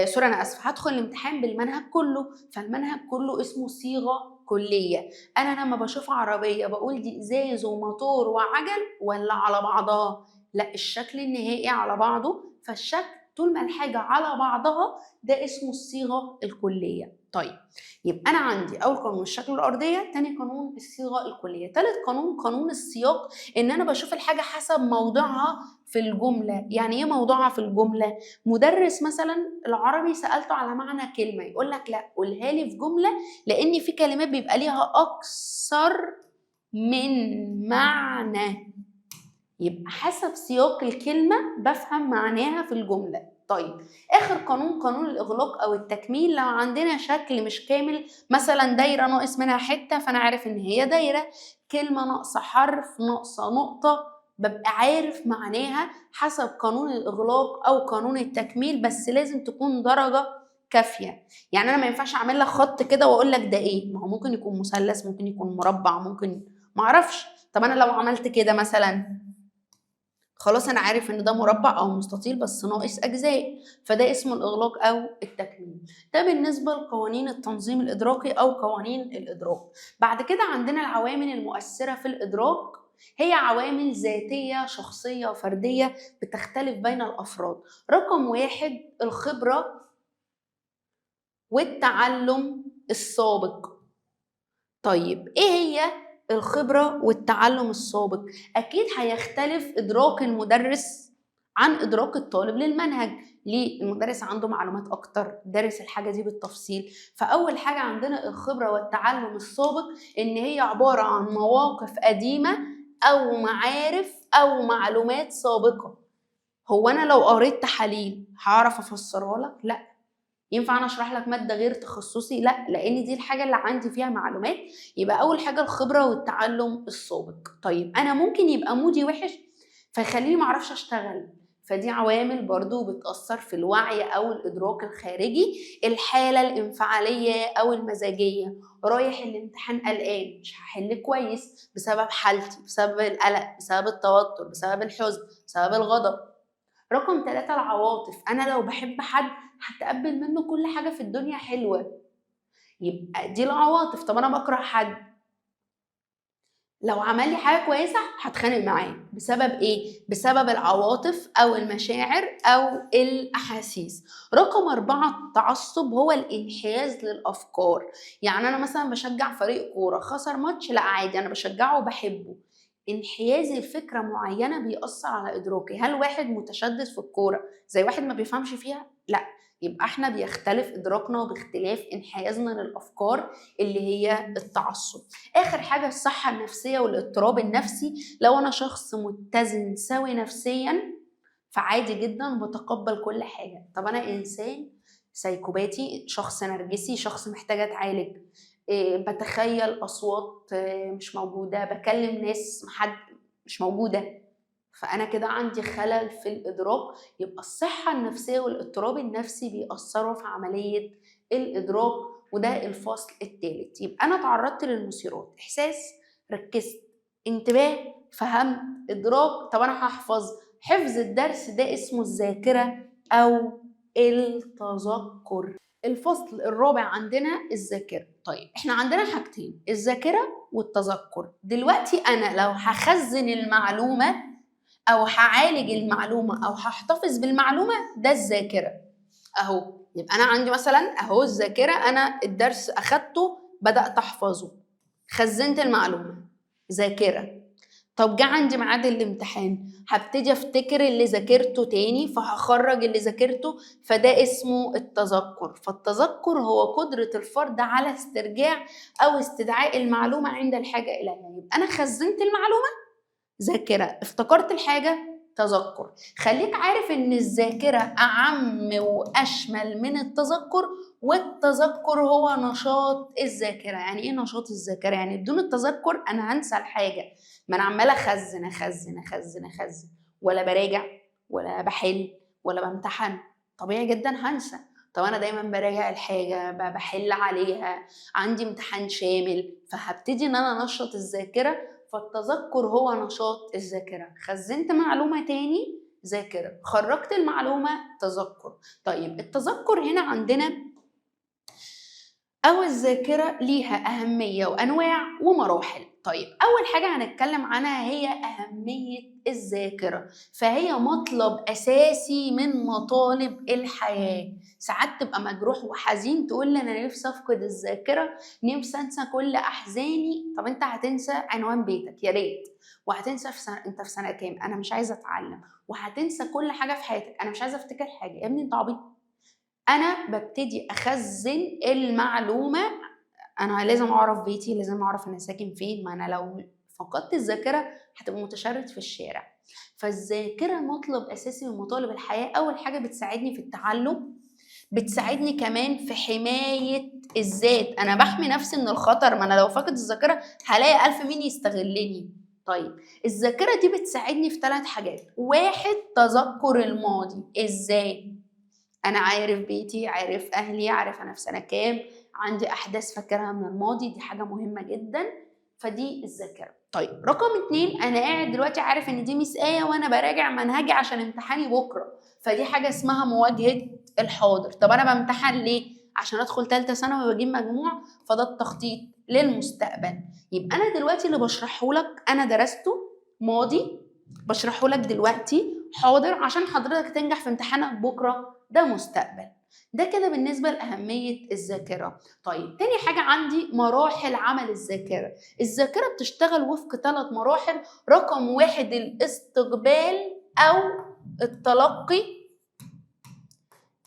سوري انا اسف، هدخل الامتحان بالمنهج كله، فالمنهج كله اسمه صيغه كليه. انا لما بشوف عربيه بقول دي ازاز وموتور وعجل ولا على بعضها؟ لا، الشكل النهائي على بعضه. فالشكل طول ما الحاجه على بعضها ده اسمه الصيغه الكليه. طيب يبقى انا عندي اول قانون الشكل والارضيه، تاني قانون الصيغه الكليه، تالت قانون قانون السياق، ان انا بشوف الحاجه حسب موضعها في الجمله. يعني ايه موضعها في الجمله؟ مدرس مثلا العربي سالته على معنى كلمه، يقول لك لا قولها لي في جمله، لان في كلمات بيبقى ليها اكثر من معنى. يبقى حسب سياق الكلمة بفهم معناها في الجملة. طيب آخر قانون قانون الإغلاق أو التكميل. لو عندنا شكل مش كامل، مثلا دايرة ناقص منها حتة فأنا عارف إن هي دايرة، كلمة ناقصة حرف، ناقصة نقطة، ببقى عارف معناها حسب قانون الإغلاق أو قانون التكميل. بس لازم تكون درجة كافية. يعني أنا ما ينفعش أعمل لك خط كده وأقول لك ده إيه، ما هو ممكن يكون مثلث، ممكن يكون مربع، ممكن معرفش. طب أنا لو عملت كده مثلا، خلاص انا عارف ان ده مربع او مستطيل بس ناقص اجزاء، فده اسمه الاغلاق او التكميل. ده بالنسبه لقوانين التنظيم الادراكي او قوانين الادراك. بعد كده عندنا العوامل المؤثره في الادراك. هي عوامل ذاتيه شخصيه وفرديه بتختلف بين الافراد. رقم 1 الخبره والتعلم السابق. طيب ايه هي الخبرة والتعلم السابق؟ أكيد هيختلف إدراك المدرس عن إدراك الطالب للمنهج. ليه؟ المدرس عنده معلومات أكتر، دارس الحاجة دي بالتفصيل. فأول حاجة عندنا الخبرة والتعلم السابق، إن هي عبارة عن مواقف قديمة أو معارف أو معلومات سابقة. هو انا لو قريت تحاليل هعرف افسرها لك؟ لا. ينفع انا اشرح لك ماده غير تخصصي؟ لا، لان دي الحاجه اللي عندي فيها معلومات. يبقى اول حاجه الخبره والتعلم السابق. طيب انا ممكن يبقى مودي وحش فيخليني معرفش اشتغل، فدي عوامل برضو بتأثر في الوعي أو الإدراك الخارجي. الحالة الانفعالية أو المزاجية، رايح الامتحان قلقان مش هحل كويس بسبب حالتي، بسبب القلق، بسبب التوتر، بسبب الحزن، بسبب الغضب. رقم 3 العواطف، أنا لو بحب حد هتقبل منه كل حاجة في الدنيا حلوة، يبقى دي العواطف. طب أنا بكره حد، لو عمل لي حاجة كويسة هتخانق معاه بسبب ايه؟ بسبب العواطف او المشاعر او الاحاسيس. رقم 4 التعصب، هو الانحياز للافكار. يعني انا مثلا بشجع فريق كورة، خسر ماتش لا عادي انا بشجعه وبحبه. انحيازي لفكرة معينة بيأثر على ادراكي. هل واحد متشدد في الكورة زي واحد ما بيفهمش فيها؟ لا. يبقى احنا بيختلف ادراكنا باختلاف انحيازنا للافكار اللي هي التعصب. اخر حاجه الصحه النفسيه والاضطراب النفسي. لو انا شخص متزن سوي نفسيا فعادي جدا بتقبل كل حاجه. طب انا انسان سايكوباتي، شخص نرجسي، شخص محتاج اتعالج، بتخيل اصوات مش موجوده، بكلم ناس حد مش موجوده، فانا كده عندي خلل في الادراك. يبقى الصحه النفسيه والاضطراب النفسي بيأثروا في عمليه الادراك، وده الفصل الثالث. يبقى انا تعرضت للمثيرات، احساس، ركزت، انتباه، فهمت، ادراك. طب انا هحفظ. حفظ الدرس ده اسمه الذاكره او التذكر. الفصل الرابع عندنا الذاكره. طيب احنا عندنا حاجتين، الذاكره والتذكر. دلوقتي انا لو هخزن المعلومه او هعالج المعلومه او هحتفظ بالمعلومه، ده الذاكره اهو. يبقى انا عندي مثلا اهو الذاكره، انا الدرس اخدته بدات احفظه، خزنت المعلومه، ذاكره. طب جه عندي ميعاد الامتحان، هبتدي افتكر اللي ذاكرته تاني فهخرج اللي ذاكرته، فده اسمه التذكر. فالتذكر هو قدرة الفرد على استرجاع او استدعاء المعلومة عند الحاجة اليها. يبقى انا خزنت المعلومة ذاكرة، افتكرت الحاجة تذكر. خليك عارف ان الذاكرة اعم واشمل من التذكر، والتذكر هو نشاط الذاكرة. يعني ايه نشاط الذاكرة؟ يعني بدون التذكر انا هنسى الحاجة، ما انا عمالة اخزن اخزن اخزن اخزن، ولا براجع ولا بحل ولا بامتحن، طبيعي جدا هنسى. طب انا دايما براجع الحاجة، بحل عليها، عندي امتحان شامل، فهبتدي ان انا انشط الذاكرة. فالتذكر هو نشاط الذاكرة. خزنت معلومة تاني ذاكرة، خرجت المعلومة تذكر. طيب التذكر هنا عندنا أو الذاكرة ليها أهمية وأنواع ومراحل. طيب أول حاجة هنتكلم عنها هي أهمية الذاكرة، فهي مطلب أساسي من مطالب الحياة. ساعات تبقى مجروح وحزين تقول لي أنا نفسي أفقد الذاكرة، نفسي أنسى كل أحزاني. طب أنت هتنسى عنوان بيتك يا ريت، وهتنسى أنت في سنة كام، أنا مش عايزة أتعلم، وهتنسى كل حاجة في حياتك، أنا مش عايزة أفتكر حاجة. يا ابني أنت عبيط. انا ببتدي اخزن المعلومه، انا لازم اعرف بيتي، لازم اعرف انا ساكن فين. ما انا لو فقدت الذاكره هتبقى متشرد في الشارع. فالذاكره مطلب اساسي من مطالب الحياه. اول حاجه بتساعدني في التعلم، بتساعدني كمان في حمايه الذات، انا بحمي نفسي من الخطر، ما انا لو فقد الذاكره هلاقي الف مين يستغلني. طيب الذاكره دي بتساعدني في 3 حاجات. 1 تذكر الماضي. ازاي؟ انا عارف بيتي، عارف اهلي، عارف انا في سنه كام، عندي احداث فاكرها من الماضي، دي حاجه مهمه جدا، فدي الذاكره. طيب رقم 2 انا قاعد دلوقتي عارف ان دي ميس ايه وانا براجع منهجي عشان امتحاني بكره، فدي حاجه اسمها مواجهه الحاضر. طب انا بامتحن ليه؟ عشان ادخل ثالثه ثانوي واجيب مجموع، فده التخطيط للمستقبل. يبقى انا دلوقتي اللي بشرحه لك انا درسته ماضي، بشرحه لك دلوقتي حاضر عشان حضرتك تنجح في امتحانك بكره، ده مستقبل. ده كده بالنسبة لأهمية الذاكرة. طيب تاني حاجة عندي مراحل عمل الذاكرة. الذاكرة بتشتغل وفق 3 مراحل. رقم 1 الاستقبال أو التلقي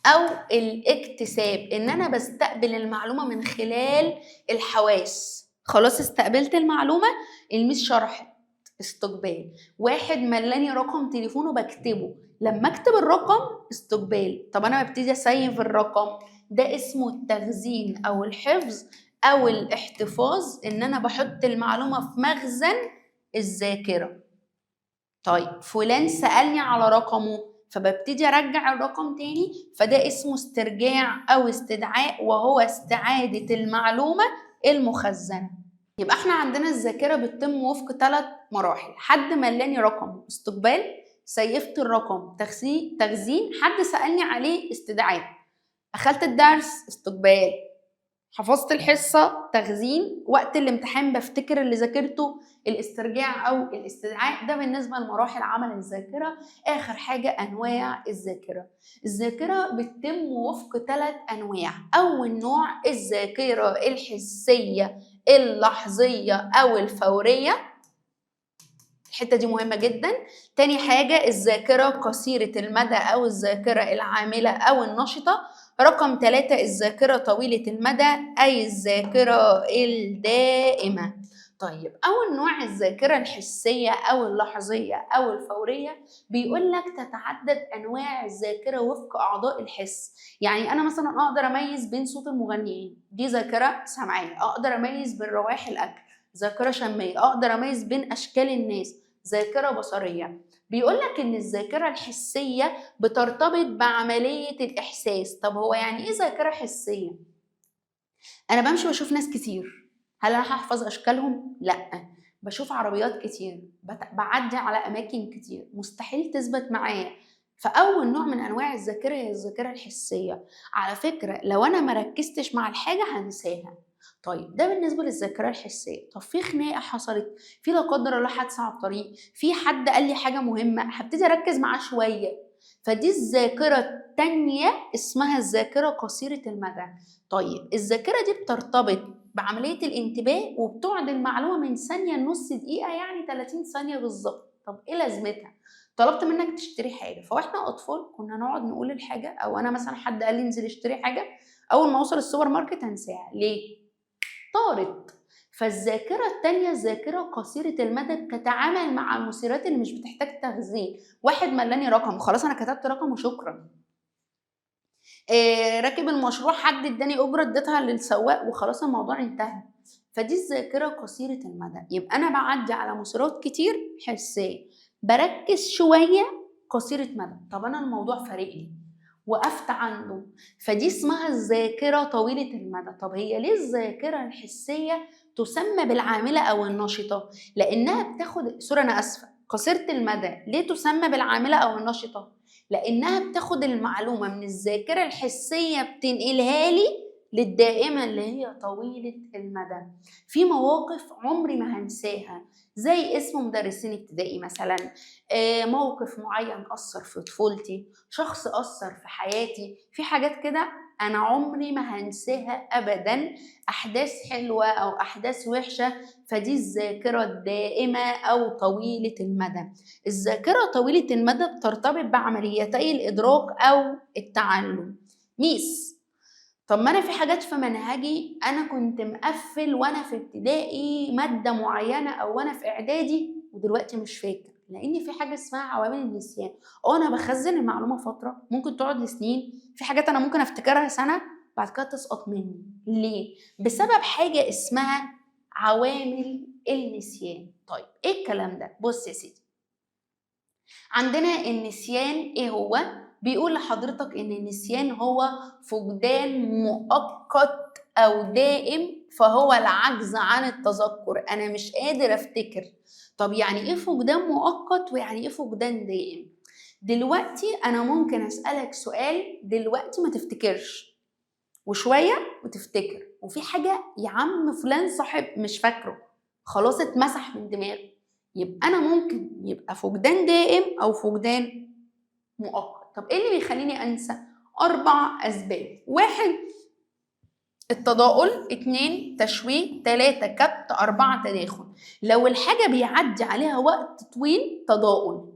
أو الاكتساب، إن أنا بستقبل المعلومة من خلال الحواس. خلاص استقبلت المعلومة، الميس شرحت، استقبال. 1 ملاني رقم تليفونه بكتبه، لما اكتب الرقم استقبال. طب انا ببتدي اسيف الرقم، ده اسمه التخزين او الحفظ او الاحتفاظ، ان انا بحط المعلومة في مخزن الذاكرة. طيب فلان سألني على رقمه، فببتدي ارجع الرقم تاني، فده اسمه استرجاع او استدعاء، وهو استعادة المعلومة المخزنة. يبقى احنا عندنا الذاكرة بتتم وفق 3 مراحل: حد ملاني رقم استقبال، سيفت الرقم تخزين، حد سألني عليه استدعاء، أخدت الدرس استقبال، حفظت الحصة تخزين، وقت الامتحان بفتكر اللي ذاكرته الاسترجاع أو الاستدعاء. ده بالنسبة لمراحل عمل الذاكرة. آخر حاجة أنواع الذاكرة. الذاكرة بتتم وفق 3 أنواع. أول نوع الذاكرة الحسية اللحظية أو الفورية، الحتة دي مهمة جدا. تاني حاجة الذاكرة قصيرة المدى أو الذاكرة العاملة أو النشطة. رقم 3 الذاكرة طويلة المدى أي الذاكرة الدائمة. طيب أول نوع الذاكرة الحسية أو اللحظية أو الفورية، بيقول لك تتعدد أنواع الذاكرة وفق أعضاء الحس. يعني أنا مثلا أقدر أميز بين صوت المغنيين، دي ذاكرة سمعية. أقدر أميز بين روائح الأكل، ذاكرة شمية. أقدر أميز بين أشكال الناس، ذاكرة بصرية. بيقول لك إن الذاكرة الحسية بترتبط بعملية الإحساس. طب هو يعني إيه ذاكرة حسية؟ أنا بمشي بشوف ناس كتير، هل أنا هحفظ أشكالهم؟ لأ. بشوف عربيات كتير، بعدي على أماكن كتير، مستحيل تثبت معايا. فأول نوع من أنواع الذاكرة هي الذاكرة الحسية. على فكرة لو أنا مركزتش مع الحاجة هنساها. طيب ده بالنسبة للذاكرة الحسية. طب في خناقة حصلت، في لا قدر الله حادثة على الطريق، في حد قال لي حاجة مهمة، هبتدي أركز معاه شوية. فدي الذاكرة التانية اسمها الذاكرة قصيرة المدى. طيب الذاكرة دي بترتبط بعملية الانتباه، وبتقعد المعلومة من ثانية لنص دقيقة، يعني 30 ثانية بالظبط. طب ايه لازمتها؟ طلبت منك تشتري حاجة، فاحنا أطفال كنا نقعد نقول الحاجة، أو أنا مثلا حد قال لي انزل اشتري حاجة، أول ما أوصل السوبر ماركت هنساها. ليه؟ طارت. فالذاكرة التانية الذاكرة قصيرة المدى بتتعامل مع المثيرات اللي مش بتحتاج تخزين. واحد ملاني رقم، خلاص أنا كتبت رقم وشكرا. راكب المشروع، حد اداني اجره اديتها للسواق وخلاص الموضوع انتهى. فدي الذاكره قصيره المدى. يبقى انا بعدي على مثيرات كتير حسيه، بركز شويه قصيره مدى. طب انا الموضوع فارق لي، وقفت عنده، فدي اسمها الذاكره طويله المدى. طب هي ليه الذاكره الحسيه تسمى بالعامله او النشطه؟ لانها بتاخد انا اسفه، قصيره المدى ليه تسمى بالعامله او النشطه؟ لانها بتاخد المعلومه من الذاكره الحسيه بتنقلها لي للدائمه اللي هي طويله المدى. في مواقف عمري ما هنساها، زي اسم مدرسين ابتدائي مثلا، موقف معين اثر في طفولتي، شخص اثر في حياتي، في حاجات كده انا عمري ما هنساها ابدا، احداث حلوه او احداث وحشه. فدي الذاكره الدائمه او طويله المدى. الذاكرة طويلة المدى بترتبط بعمليتي الإدراك أو التعلم. ميس، طب ما أنا في حاجات في منهجي أنا كنت مقفل وأنا في ابتدائي مادة معينة أو وأنا في إعدادي ودلوقتي مش فاكر، لأن في حاجة اسمها عوامل النسيان. أنا بخزن المعلومة فترة ممكن تقعد لسنين، في حاجات أنا ممكن أفتكرها سنة بعد كده تسقط مني. ليه؟ بسبب حاجة اسمها عوامل النسيان. طيب إيه الكلام ده؟ بص يا سيدي، عندنا النسيان ايه هو؟ بيقول لحضرتك ان النسيان هو فقدان مؤقت او دائم، فهو العجز عن التذكر، انا مش قادر افتكر. طب يعني ايه فقدان مؤقت ويعني ايه فقدان دائم؟ دلوقتي انا ممكن اسالك سؤال دلوقتي ما تفتكرش، وشويه وتفتكر، وفي حاجه يا عم فلان صاحب مش فاكره، خلاص اتمسح من دماغي. يبقى انا ممكن يبقى فقدان دائم او فقدان مؤقت. طب ايه اللي بيخليني انسى؟ 4 اسباب: 1 التضاؤل، 2 تشويه، 3 كبت، 4 تداخل. لو الحاجه بيعدي عليها وقت طويل تضاؤل،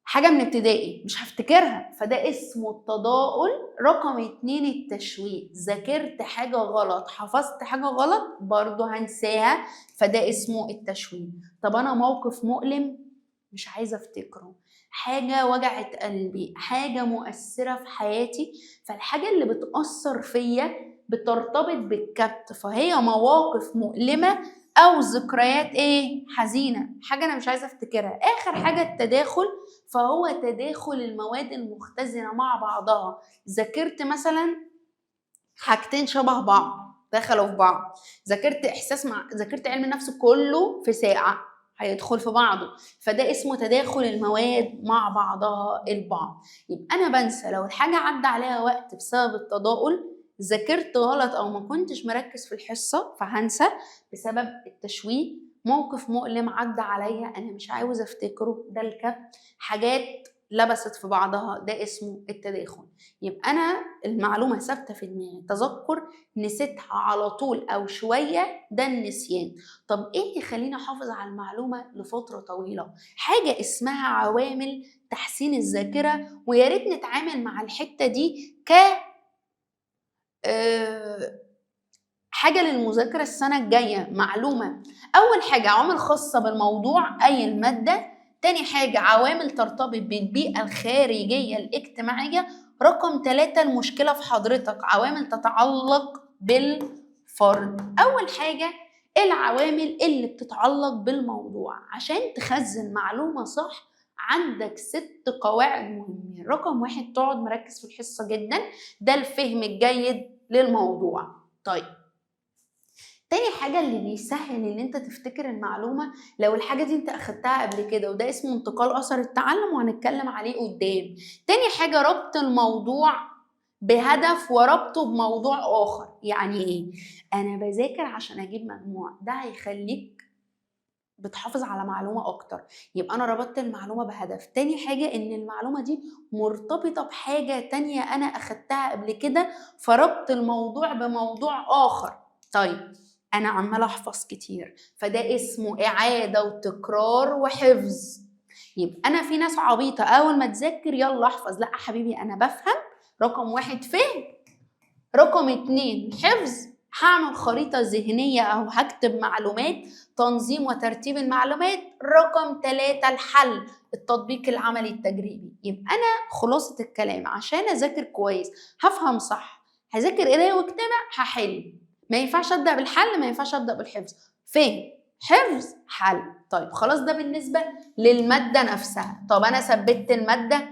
حاجة من ابتدائي مش هفتكرها فده اسمه التضاؤل. رقم 2 التشويه، ذاكرت حاجة غلط، حفظت حاجة غلط برضو هنساها، فده اسمه التشويه. طب أنا موقف مؤلم مش عايزة افتكره، حاجة وجعت قلبي، حاجة مؤثرة في حياتي. فالحاجة اللي بتأثر فيا بترتبط بالكبت، فهي مواقف مؤلمة أو ذكريات حزينة، حاجة أنا مش عايزة أفتكرها. آخر حاجة التداخل، فهو تداخل المواد المختزنة مع بعضها. ذاكرت مثلا حاجتين شبه بعض دخلوا في بعض، ذاكرت علم النفس كله في ساعة هيدخل في بعضه، فده اسمه تداخل المواد مع بعضها البعض. يبقى أنا بنسى لو الحاجة عدى عليها وقت بسبب التضاؤل، ذاكرت غلط أو ما كنتش مركز في الحصة فهنسى بسبب التشويه. موقف مؤلم عدى عليا أنا مش عاوز أفتكره، ده الكبت. حاجات لبست في بعضها، ده اسمه التداخل. يبقى أنا المعلومة ثابتة في دماغي، تذكر نسيتها على طول أو شوية، ده النسيان. طب إيه يخليني أحافظ على المعلومة لفترة طويلة؟ حاجة اسمها عوامل تحسين الذاكرة، ويا ريت نتعامل مع الحتة دي ك حاجة للمذاكرة السنة الجاية، معلومة. أول حاجة عوامل خاصة بالموضوع أي المادة. تاني حاجة عوامل ترتبط بالبيئة الخارجية الاجتماعية. رقم 3 المشكلة في حضرتك، عوامل تتعلق بالفرد. أول حاجة العوامل اللي بتتعلق بالموضوع. عشان تخزن معلومة صح عندك 6 قواعد مهمين. رقم 1 تقعد مركز في الحصة جدا، ده الفهم الجيد للموضوع. طيب تاني حاجة اللي بيسهل ان انت تفتكر المعلومة لو الحاجة دي انت اخدتها قبل كده، وده اسمه انتقال اثر التعلم وهنتكلم عليه قدام. تاني حاجة ربط الموضوع بهدف وربطه بموضوع اخر. يعني ايه؟ انا بذاكر عشان اجيب مجموع، ده هيخليك بتحافظ على معلومة اكتر. يبقى انا ربطت المعلومة بهدف. تاني حاجة ان المعلومة دي مرتبطة بحاجة تانية انا اخدتها قبل كده، فربط الموضوع بموضوع اخر. طيب انا عمالة احفظ كتير، فده اسمه اعادة وتكرار وحفظ. يبقى انا في ناس عبيطة اول ما تذاكر يلا احفظ، لا حبيبي انا بفهم. رقم 1 فهم، رقم 2 حفظ. هعمل خريطة ذهنية أو هكتب معلومات، تنظيم وترتيب المعلومات. رقم 3 الحل، التطبيق العملي التجريبي. يبقى أنا خلاصة الكلام عشان أذاكر كويس هفهم صح، هذاكر قراية وكتابة، هحل. ما ينفعش أبدأ بالحل، ما ينفعش أبدأ بالحفظ. فهم حفظ حل. طيب خلاص ده بالنسبة للمادة نفسها. طب أنا ثبت المادة،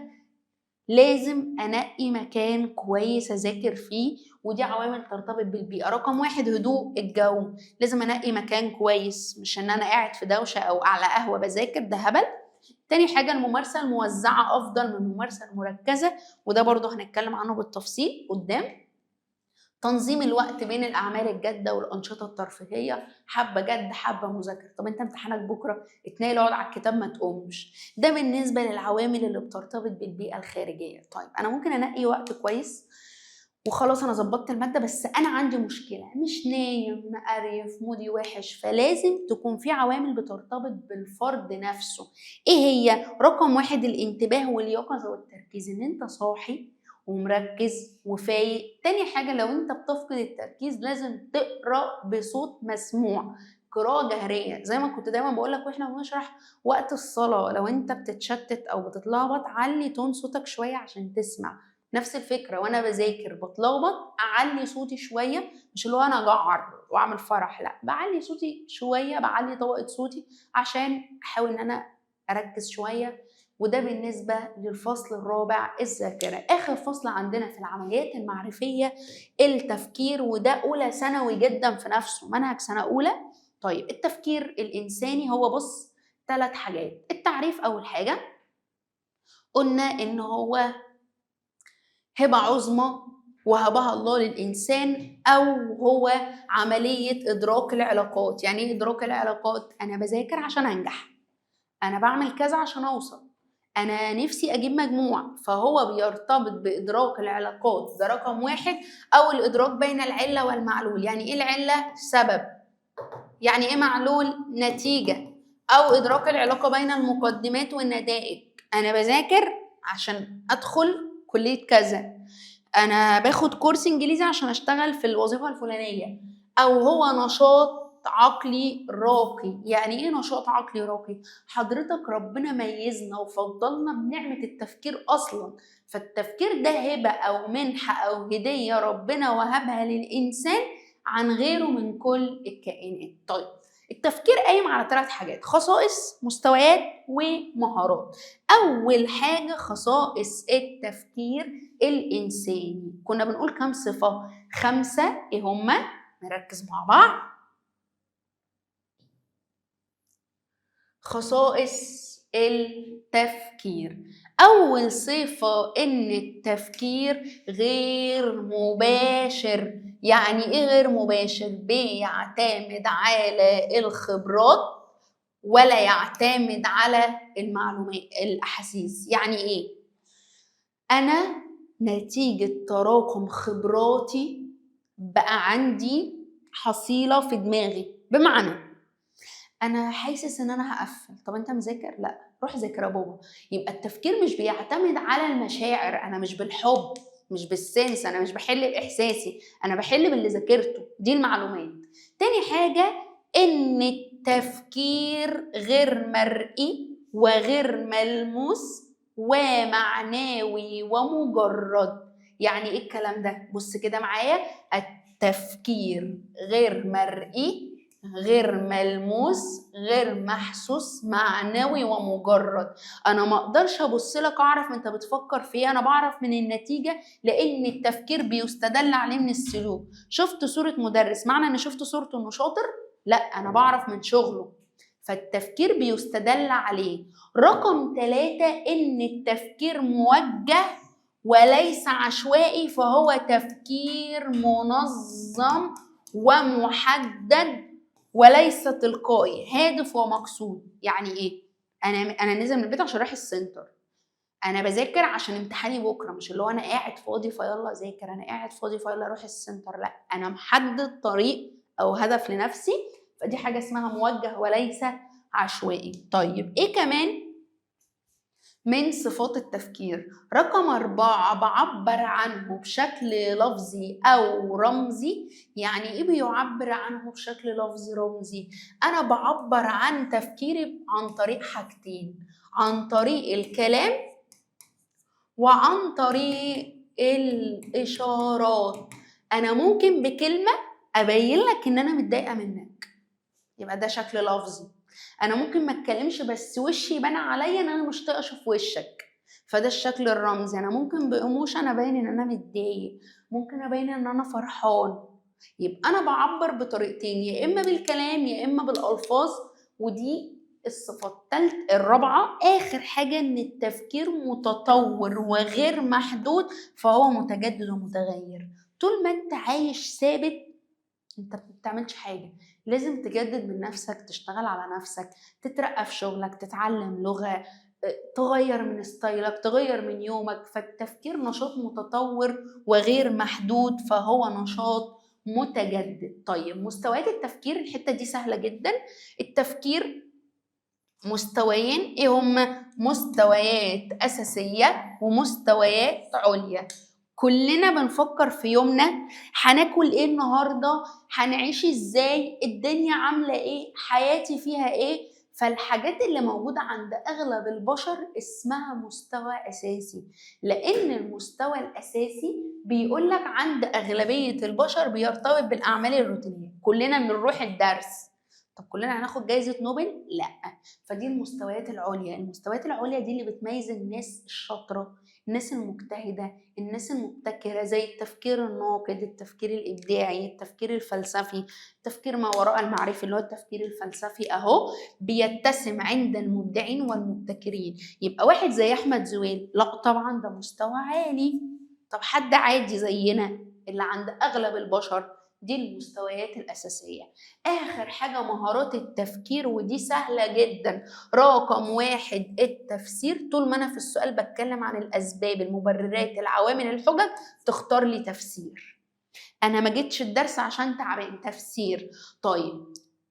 لازم أنقي مكان كويس أذاكر فيه، ودي عوامل ترتبط بالبيئة. رقم 1 هدوء الجو، لازم أنقي مكان كويس، مش إن أنا قاعد في دوشة أو على قهوة بذاكر، ده هبل. تاني حاجة الممارسة الموزعة أفضل من الممارسة المركزة، وده برضه هنتكلم عنه بالتفصيل قدام. تنظيم الوقت بين الأعمال الجادة والأنشطة الترفيهية، حبة جد حبة مذاكرة. طب أنت امتحانك بكرة، اتنين اقعد على الكتاب ما تقومش. ده بالنسبة للعوامل اللي بترتبط بالبيئة الخارجية. طيب أنا ممكن أنقي وقت كويس وخلاص أنا ظبطت المادة، بس أنا عندي مشكلة، مش نايم، مقريف، مودي وحش. فلازم تكون في عوامل بترتبط بالفرد نفسه. إيه هي؟ رقم 1 الانتباه واليقظة والتركيز، إن أنت صاحي ومركز وفايق. تاني حاجة لو انت بتفقد التركيز لازم تقرأ بصوت مسموع، قراءة جهرية. زي ما كنت دايما بقولك واحنا بنشرح وقت الصلاة، لو انت بتتشتت او بتتلخبط علي تون صوتك شوية عشان تسمع. نفس الفكرة وانا بذاكر بتلخبط اعلي صوتي شوية، مش اللي هو انا اجعر واعمل فرح، لا بعلي صوتي شوية، بعلي طبقة صوتي عشان احاول ان انا اركز شوية. وده بالنسبة للفصل الرابع الذاكرة. آخر فصل عندنا في العمليات المعرفية التفكير، وده أولى ثانوي جدا في نفسه، منهج سنة أولى. طيب التفكير الإنساني هو بص 3 حاجات. التعريف أول حاجة قلنا إن هو هبة عظمى وهبها الله للإنسان، أو هو عملية إدراك العلاقات. يعني إيه إدراك العلاقات؟ أنا بذاكر عشان أنجح، أنا بعمل كذا عشان أوصل، أنا نفسي أجيب مجموع، فهو بيرتبط بإدراك العلاقات، ده رقم 1. أو الإدراك بين العلة والمعلول. يعني إيه العلة؟ سبب. يعني إيه معلول؟ نتيجة. أو إدراك العلاقة بين المقدمات والنتائج. أنا بذاكر عشان أدخل كلية كذا، أنا باخد كورس إنجليزي عشان أشتغل في الوظيفة الفلانية، أو هو نشاط عقلي راقي. يعني ايه نشاط عقلي راقي؟ حضرتك ربنا ميزنا وفضلنا بنعمة التفكير اصلا، فالتفكير ده هبة او منحة او هدية ربنا وهبها للانسان عن غيره من كل الكائنات. طيب التفكير قايم على 3 حاجات: خصائص، مستويات، ومهارات. اول حاجة خصائص التفكير الانساني. كنا بنقول كام صفة؟ 5. ايه هما؟ نركز مع بعض. خصائص التفكير. أول صفة إن التفكير غير مباشر. يعني إيه غير مباشر؟ بيعتمد على الخبرات ولا يعتمد على المعلومات الأحاسيس. يعني إيه؟ أنا نتيجة تراكم خبراتي بقى عندي حصيلة في دماغي. بمعنى انا حاسس ان انا هقفل. طب انت مذاكر؟ لا، روح ذاكر يا بابا. يبقى التفكير مش بيعتمد على المشاعر، انا مش بالحب، مش بالسنس، انا مش بحل باحساسي، انا بحل باللي ذاكرته. دي المعلومات. تاني حاجه ان التفكير غير مرئي وغير ملموس ومعنوي ومجرد. يعني ايه الكلام ده؟ بص كده معايا. التفكير غير مرئي، غير ملموس، غير محسوس، معنوي ومجرد. انا ما اقدرش ابص لك اعرف انت بتفكر في ايه، انا بعرف من النتيجه، لان التفكير بيستدل عليه من السلوك. شفت صوره مدرس معنى ان شفت صورته انه شاطر؟ لا، انا بعرف من شغله. فالتفكير بيستدل عليه. رقم 3 ان التفكير موجه وليس عشوائي، فهو تفكير منظم ومحدد وليس تلقائي، هادف ومقصود. يعني ايه؟ انا نازل من البيت عشان رايح السنتر، انا بذاكر عشان امتحاني بكره، مش اللي هو انا قاعد فاضي فيلا اذاكر، انا قاعد فاضي فيلا اروح السنتر. لا، انا محدد طريق او هدف لنفسي، فدي حاجه اسمها موجه وليس عشوائي. طيب ايه كمان من صفات التفكير؟ رقم 4 بعبر عنه بشكل لفظي أو رمزي. يعني إيه بيعبر عنه بشكل لفظي رمزي؟ أنا بعبر عن تفكيري عن طريق حاجتين: عن طريق الكلام وعن طريق الإشارات. أنا ممكن بكلمة أبين لك إن أنا متضايقة منك، يبقى ده شكل لفظي. انا ممكن ما اتكلمش بس وشي يبان عليا ان انا مش طايقه اشوف وشك، فده الشكل الرمزي. انا ممكن بايموشن ابين ان انا متضايق، ممكن ابين ان انا فرحان. يبقى انا بعبر بطريقتين: يا اما بالكلام يا اما بالالفاظ. ودي الصفه الرابعه اخر حاجه، ان التفكير متطور وغير محدود، فهو متجدد ومتغير. طول ما انت عايش ثابت انت ما بتعملش حاجه. لازم تجدد من نفسك، تشتغل على نفسك، تترقى في شغلك، تتعلم لغه، تغير من ستايلك، تغير من يومك. فالتفكير نشاط متطور وغير محدود، فهو نشاط متجدد. طيب مستويات التفكير، الحته دي سهله جدا. التفكير مستويين. ايه هما؟ مستويات اساسيه ومستويات عليا. كلنا بنفكر في يومنا: هناكل ايه النهارده، هنعيش ازاي، الدنيا عامله ايه، حياتي فيها ايه. فالحاجات اللي موجوده عند اغلب البشر اسمها مستوى اساسي، لان المستوى الاساسي بيقولك عند اغلبيه البشر بيرتبط بالاعمال الروتينيه. كلنا بنروح الدرس، طب كلنا هناخد جايزه نوبل؟ لا. فدي المستويات العليا. المستويات العليا دي اللي بتميز الناس الشاطره، الناس المجتهده، الناس المبتكرة، زي التفكير الناقد، التفكير الإبداعي، التفكير الفلسفي. التفكير ما وراء المعرفي اللي هو التفكير الفلسفي أهو بيتسم عند المبدعين والمبتكرين. يبقى واحد زي أحمد زويل، لا طبعا ده مستوى عالي. طب حد عادي زينا اللي عند أغلب البشر؟ دي المستويات الأساسية. آخر حاجة مهارات التفكير، ودي سهلة جدا. رقم 1 التفسير. طول ما أنا في السؤال بتكلم عن الأسباب، المبررات، العوامل، الحجج، تختار لي تفسير. أنا ما جيتش الدرس عشان تعبان، تفسير. طيب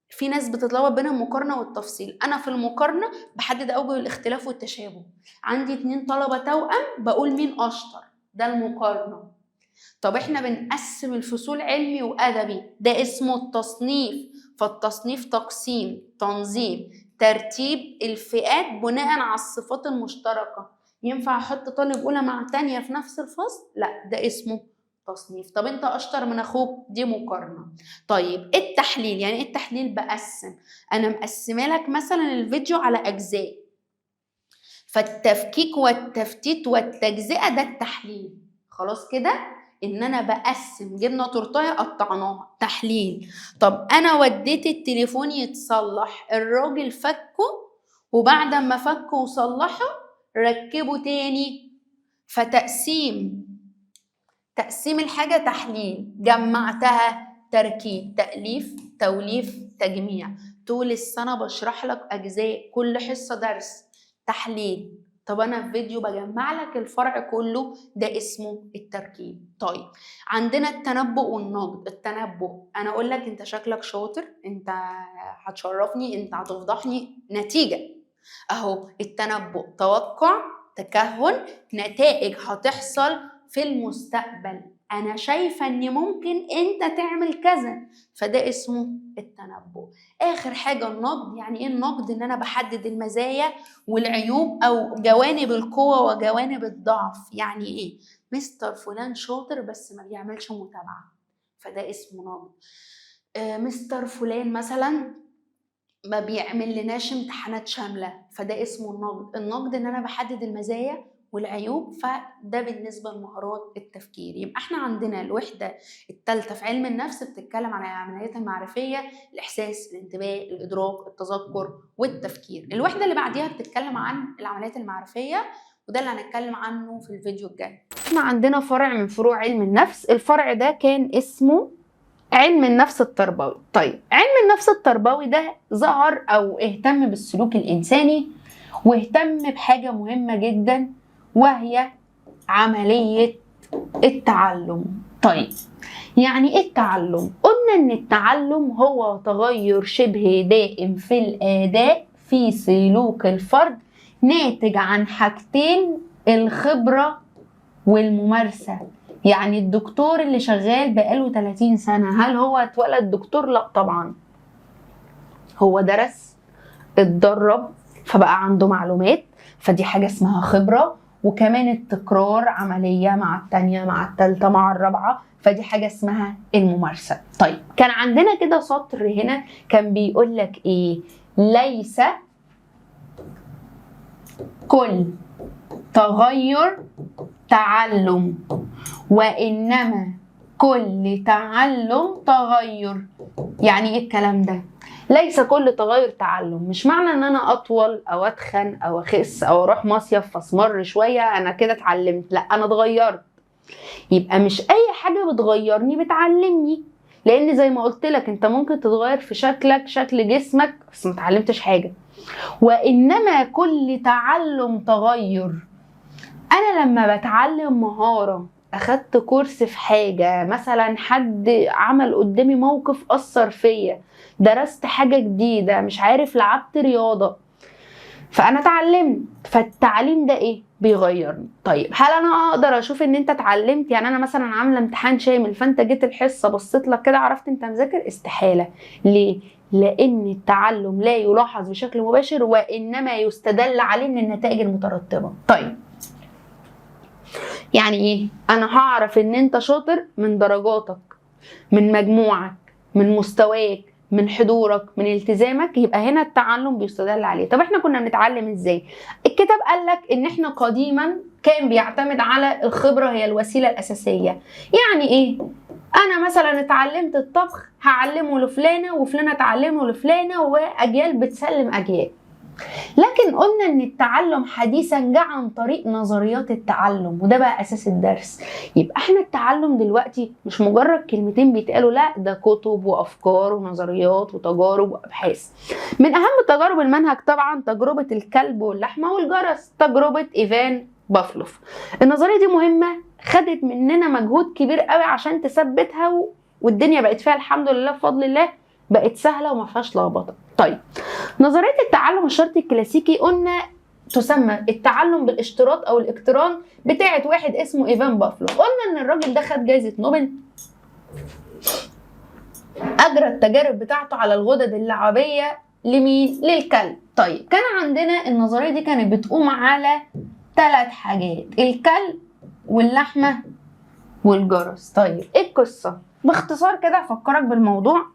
في ناس بتتلخبط بين المقارنة والتفصيل. أنا في المقارنة بحدد أوجه الاختلاف والتشابه. عندي 2 طلبة توأم، بقول مين أشطر، ده المقارنة. طب احنا بنقسم الفصول علمي وأدبي، ده اسمه التصنيف. فالتصنيف تقسيم، تنظيم، ترتيب الفئات بناء على الصفات المشتركة. ينفع احط طالب اولى مع تانية في نفس الفصل؟ لا، ده اسمه تصنيف. طب انت اشطر من اخوك، دي مقارنة. طيب التحليل، يعني ايه التحليل؟ بقسم، انا مقسمه لك مثلا الفيديو على اجزاء، فالتفكيك والتفتيت والتجزئة ده التحليل. خلاص كده، ان انا بقسم، جبنا تورتايه قطعناها، تحليل. طب انا وديت التليفون يتصلح، الراجل فكه وبعد ما فكه وصلحه ركبه تاني، فتقسيم، تقسيم الحاجة تحليل، جمعتها تركيب، تأليف، توليف، تجميع. طول السنة بشرح لك أجزاء، كل حصة درس، تحليل. طب أنا في فيديو بجمع لك الفرع كله، ده اسمه التركيب. طيب عندنا التنبؤ والنقد. التنبؤ، أنا أقول لك أنت شكلك شاطر، أنت هتشرفني، أنت هتفضحني، نتيجة. أهو التنبؤ، توقع، تكهن، نتائج هتحصل في المستقبل، انا شايفه ان ممكن انت تعمل كذا، فده اسمه التنبؤ. اخر حاجه النقد. يعني ايه النقد؟ ان انا بحدد المزايا والعيوب او جوانب القوه وجوانب الضعف. يعني ايه؟ مستر فلان شاطر بس ما بيعملش متابعه، فده اسمه نقد. مستر فلان مثلا ما بيعمل لناش امتحانات شامله، فده اسمه النقد. النقد ان انا بحدد المزايا والعيوب، فده بالنسبه لمهارات التفكير. يبقى احنا عندنا الوحده الثالثه في علم النفس بتتكلم عن العمليات المعرفيه: الاحساس، الانتباه، الادراك، التذكر، والتفكير. الوحده اللي بعديها بتتكلم عن العمليات المعرفيه، وده اللي هنتكلم عنه في الفيديو الجاي. احنا عندنا فرع من فروع علم النفس، الفرع ده كان اسمه علم النفس التربوي. طيب علم النفس التربوي ده ظهر او اهتم بالسلوك الانساني، واهتم بحاجة مهمة جدا وهي عملية التعلم. طيب يعني ايه التعلم؟ قلنا ان التعلم هو تغير شبه دائم في الاداء في سلوك الفرد، ناتج عن حاجتين: الخبرة والممارسة. يعني الدكتور اللي شغال بقاله 30 سنة، هل هو اتولد دكتور؟ لا طبعا، هو درس، اتدرب، فبقى عنده معلومات، فدي حاجة اسمها خبرة. وكمان التكرار، عملية مع التانية مع التالتة مع الرابعة، فدي حاجة اسمها الممارسة. طيب كان عندنا كده سطر هنا كان بيقول لك ايه: ليس كل تغير تعلم، وإنما كل تعلم تغير. يعني ايه الكلام ده؟ ليس كل تغير تعلم، مش معنى ان انا اطول او اتخن او اخس او اروح مصيف فاسمر شويه انا كده اتعلمت، لا انا اتغيرت. يبقى مش اي حاجه بتغيرني بتعلمني، لان زي ما قلت لك انت ممكن تتغير في شكلك، شكل جسمك، بس ما اتعلمتش حاجه. وانما كل تعلم تغير. انا لما بتعلم مهاره، اخدت كورس في حاجه، مثلا حد عمل قدامي موقف اثر فيا، درست حاجه جديده، مش عارف، لعبت رياضه، فانا اتعلمت، فالتعليم ده ايه؟ بيغيرني. طيب هل انا اقدر اشوف ان انت اتعلمت؟ يعني انا مثلا عامله امتحان شامل فانت جيت الحصه بصيت لك كده عرفت انت مذاكر؟ استحاله. ليه؟ لان التعلم لا يلاحظ بشكل مباشر، وانما يستدل عليه من النتائج المترتبه. طيب يعني ايه؟ انا هعرف ان انت شاطر من درجاتك، من مجموعك، من مستواك، من حضورك، من التزامك. يبقى هنا التعلم بيستدل عليه. طب احنا كنا بنتعلم ازاي؟ الكتاب قال لك ان احنا قديما كان بيعتمد على الخبرة هي الوسيلة الأساسية. يعني ايه؟ انا مثلا اتعلمت الطبخ، هعلمه لفلانة وفلانة تعلمه لفلانة، واجيال بتسلم اجيال. لكن قلنا ان التعلم حديثا جاء عن طريق نظريات التعلم، وده بقى اساس الدرس. يبقى احنا التعلم دلوقتي مش مجرد كلمتين بيتقالوا، لا ده كتب وافكار ونظريات وتجارب وابحاث. من اهم تجارب المنهج طبعا تجربة الكلب واللحمة والجرس، تجربة ايفان بافلوف. النظرية دي مهمة، خدت مننا مجهود كبير قوي عشان تثبتها، والدنيا بقت فيها الحمد لله بفضل الله بقت سهلة وما فيهاش لخبطة. طيب نظرية التعلم الشرطي الكلاسيكي قلنا تسمى التعلم بالاشتراط او الاقتران، بتاعت واحد اسمه ايفان بافلوف. قلنا ان الراجل ده خد جائزة نوبل اجرى التجارب بتاعته على الغدد اللعابيه لمين؟ للكلب. طيب كان عندنا النظريه دي كانت بتقوم على 3 حاجات: الكلب واللحمه والجرس. طيب ايه القصه؟ باختصار كده افكرك بالموضوع،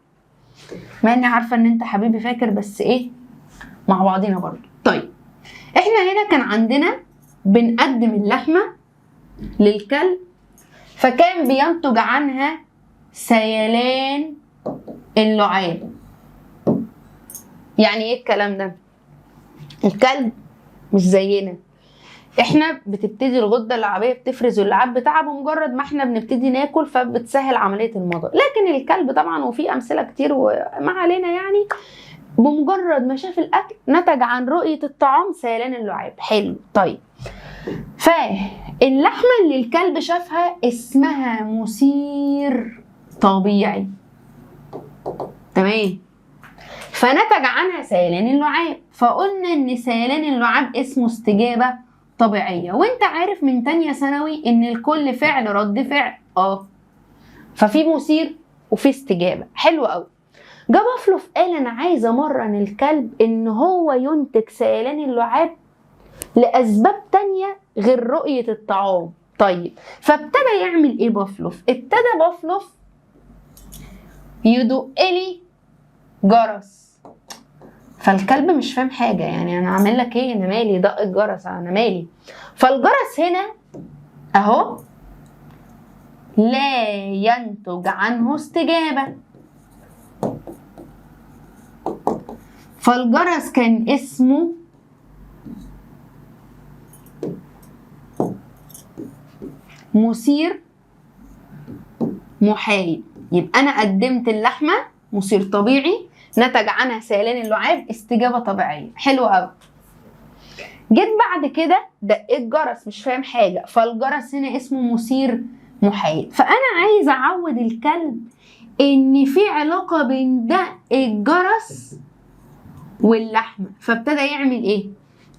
مع اني عارفه ان انت حبيبي فاكر، بس ايه مع بعضينا برضه. طيب احنا هنا كان عندنا بنقدم اللحمه للكلب، فكان بينتج عنها سيلان اللعاب. يعني ايه الكلام ده؟ الكلب مش زينا، احنا بتبتدي الغده اللعابيه بتفرز اللعاب بتاعها بمجرد ما احنا بنبتدي ناكل، فبتسهل عمليه المضغ. لكن الكلب طبعا، وفي امثله كتير وما علينا يعني، بمجرد ما شاف الاكل نتج عن رؤيه الطعام سيلان اللعاب. حلو. طيب فاللحمه اللي الكلب شافها اسمها مثير طبيعي، تمام، فنتج عنها سيلان اللعاب. فقلنا ان سيلان اللعاب اسمه استجابه طبيعيه. وانت عارف من تانية ثانوي ان الكل فعل رد فعل، ففي مثير وفي استجابه. حلو قوي. جه بافلوف قال انا عايز امرن الكلب ان هو ينتج سيلان اللعاب لاسباب تانية غير رؤيه الطعام. طيب فابتدى يعمل ايه بافلوف؟ ابتدى بافلوف يدق لي جرس. فالكلب مش فاهم حاجه، يعني انا اعمل لك ايه؟ انا مالي دق الجرس، انا مالي. فالجرس هنا اهو لا ينتج عنه استجابه، فالجرس كان اسمه مثير محايد. يبقى انا قدمت اللحمه مثير طبيعي نتج عنها سيلان اللعاب استجابه طبيعيه. حلو قوي. جيت بعد كده دقيت جرس مش فاهم حاجه، فالجرس هنا اسمه مثير محايد. فانا عايز اعود الكلب ان في علاقه بين دق الجرس واللحمه. فابتدى يعمل ايه؟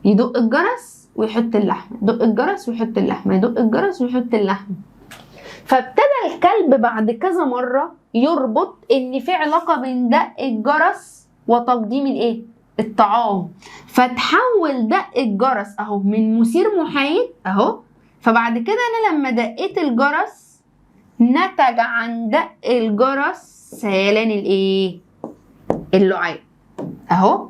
يدق الجرس ويحط اللحمه، يدق الجرس ويحط اللحمه، يدق الجرس ويحط اللحمه. فابتدى الكلب بعد كذا مره يربط ان في علاقه بين دق الجرس وتقديم الايه؟ الطعام. فتحول دق الجرس اهو من مثير محايد اهو. فبعد كده انا لما دقيت الجرس نتج عن دق الجرس سيلان الايه؟ اللعاب اهو.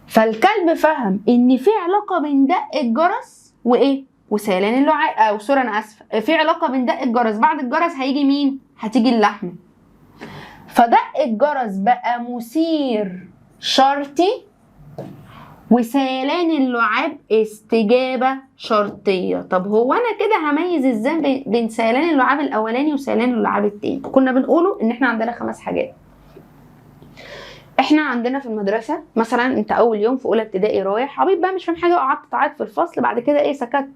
فالكلب فهم ان في علاقه بين دق الجرس وايه؟ وسيلان اللعاب. او سوري انا اسفه، في علاقه بين دق الجرس، بعد الجرس هيجي مين؟ هتيجي اللحمه. فدق الجرس بقى مثير شرطي، وسيلان اللعاب استجابه شرطيه. طب هو انا كده هميز ازاي بين سيلان اللعاب الاولاني وسيلان اللعاب التاني؟ كنا بنقوله ان احنا عندنا 5 حاجات. احنا عندنا في المدرسه مثلا انت اول يوم في اولى ابتدائي رايح حبيب بقى مش فاهم حاجه وقعدت تعيط في الفصل، بعد كده ايه سكت،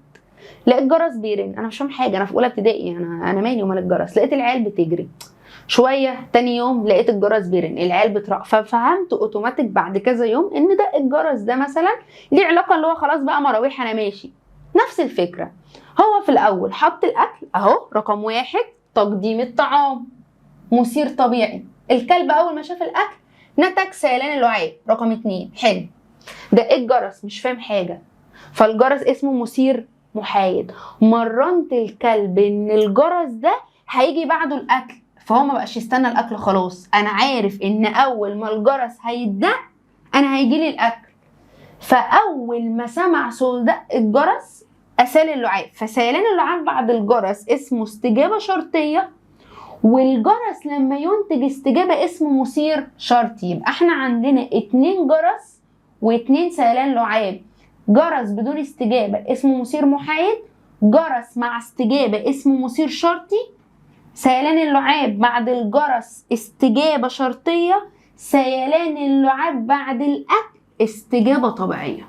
لقيت جرس بيرن، انا مش فاهم حاجه، انا في اولى ابتدائي، انا مالي ومال الجرس. لقيت العيال بتجري شويه، تاني يوم لقيت الجرس بيرن، العيال بترقص. ففهمت اوتوماتيك بعد كذا يوم ان ده الجرس ده مثلا ليه علاقه اللي هو خلاص بقى مراويح انا ماشي. نفس الفكره، هو في الاول حط الاكل اهو، رقم 1 تقديم الطعام مثير طبيعي. الكلب اول ما شاف الاكل نتج سيلان اللعاب. رقم 2 حلو، دقيت الجرس مش فاهم حاجه، فالجرس اسمه مثير محايد. مرنت الكلب ان الجرس ده هيجي بعده الاكل، فهو ما بقاش يستنى الاكل، خلاص انا عارف ان اول ما الجرس هيدق انا هيجيلي الاكل. فاول ما سمع صوت دق الجرس اسال اللعاب. فسيلان اللعاب بعد الجرس اسمه استجابه شرطيه، والجرس لما ينتج استجابه اسمه مثير شرطي. يبقى احنا عندنا 2 جرس و2 سيلان لعاب. جرس بدون استجابه اسمه مثير محايد، جرس مع استجابه اسمه مثير شرطي، سيلان اللعاب بعد الجرس استجابه شرطيه، سيلان اللعاب بعد الاكل استجابه طبيعيه.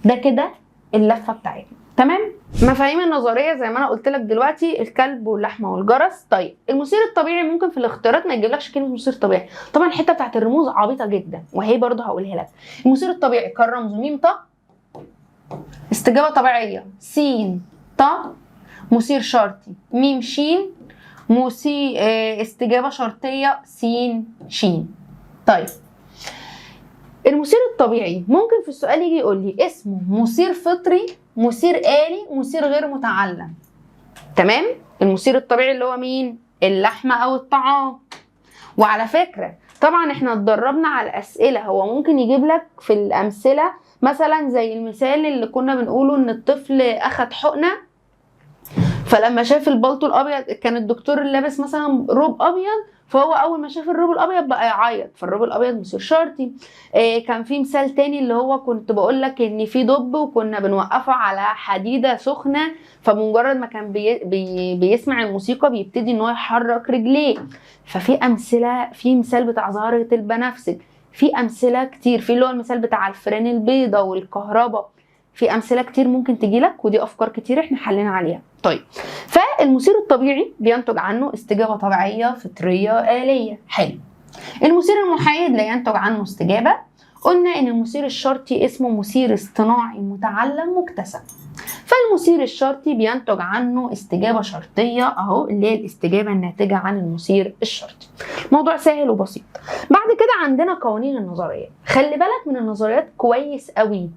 ده كده اللفه بتاعتنا، تمام؟ مفاهيم النظريه زي ما انا قلت لك دلوقتي، الكلب واللحمه والجرس. طيب المثير الطبيعي ممكن في الاختيارات ما يجيبلكش كلمه مثير طبيعي، طبعا الحته بتاعت الرموز عبيطه جدا وهي برضه هقولها لك. المثير الطبيعي كان رمزه م ط، استجابه طبيعيه س ط، مثير شرطي م ش، استجابة شرطية س ش. طيب المثير الطبيعي ممكن في السؤال يجي يقول لي اسمه مثير فطري، مثير آلي، مثير غير متعلم. تمام؟ المثير الطبيعي اللي هو مين؟ اللحمة أو الطعام. وعلى فكرة طبعا احنا اتدربنا على الأسئلة، هو ممكن يجيب لك في الأمثلة مثلا زي المثال اللي كنا بنقوله ان الطفل أخد حقنة، فلما شاف البلطو الابيض كان الدكتور لابس مثلا روب ابيض، فهو اول ما شاف الروب الابيض بقى يعيط، فالروب الابيض مثير شرطي. كان في مثال تاني اللي هو كنت بقول لك ان في دب وكنا بنوقفه على حديده سخنه، فبمجرد ما كان بيسمع الموسيقى بيبتدي ان هو يحرك رجليه. ففي امثله، في مثال بتاع زهره البنفسج، في امثله كتير، في اللي هو المثال بتاع الفيران البيضه والكهرباء، في امثله كتير ممكن تجيلك، ودي افكار كتير احنا حلينا عليها. طيب فالمثير الطبيعي بينتج عنه استجابه طبيعيه فطريه آلية. حلو. المثير المحايد لا ينتج عنه استجابه. قلنا ان المثير الشرطي اسمه مثير اصطناعي متعلم مكتسب. فالمثير الشرطي بينتج عنه استجابه شرطيه اهو، اللي هي الاستجابه الناتجه عن المثير الشرطي. موضوع سهل وبسيط. بعد كده عندنا قوانين النظريات. خلي بالك من النظريات كويس قوي،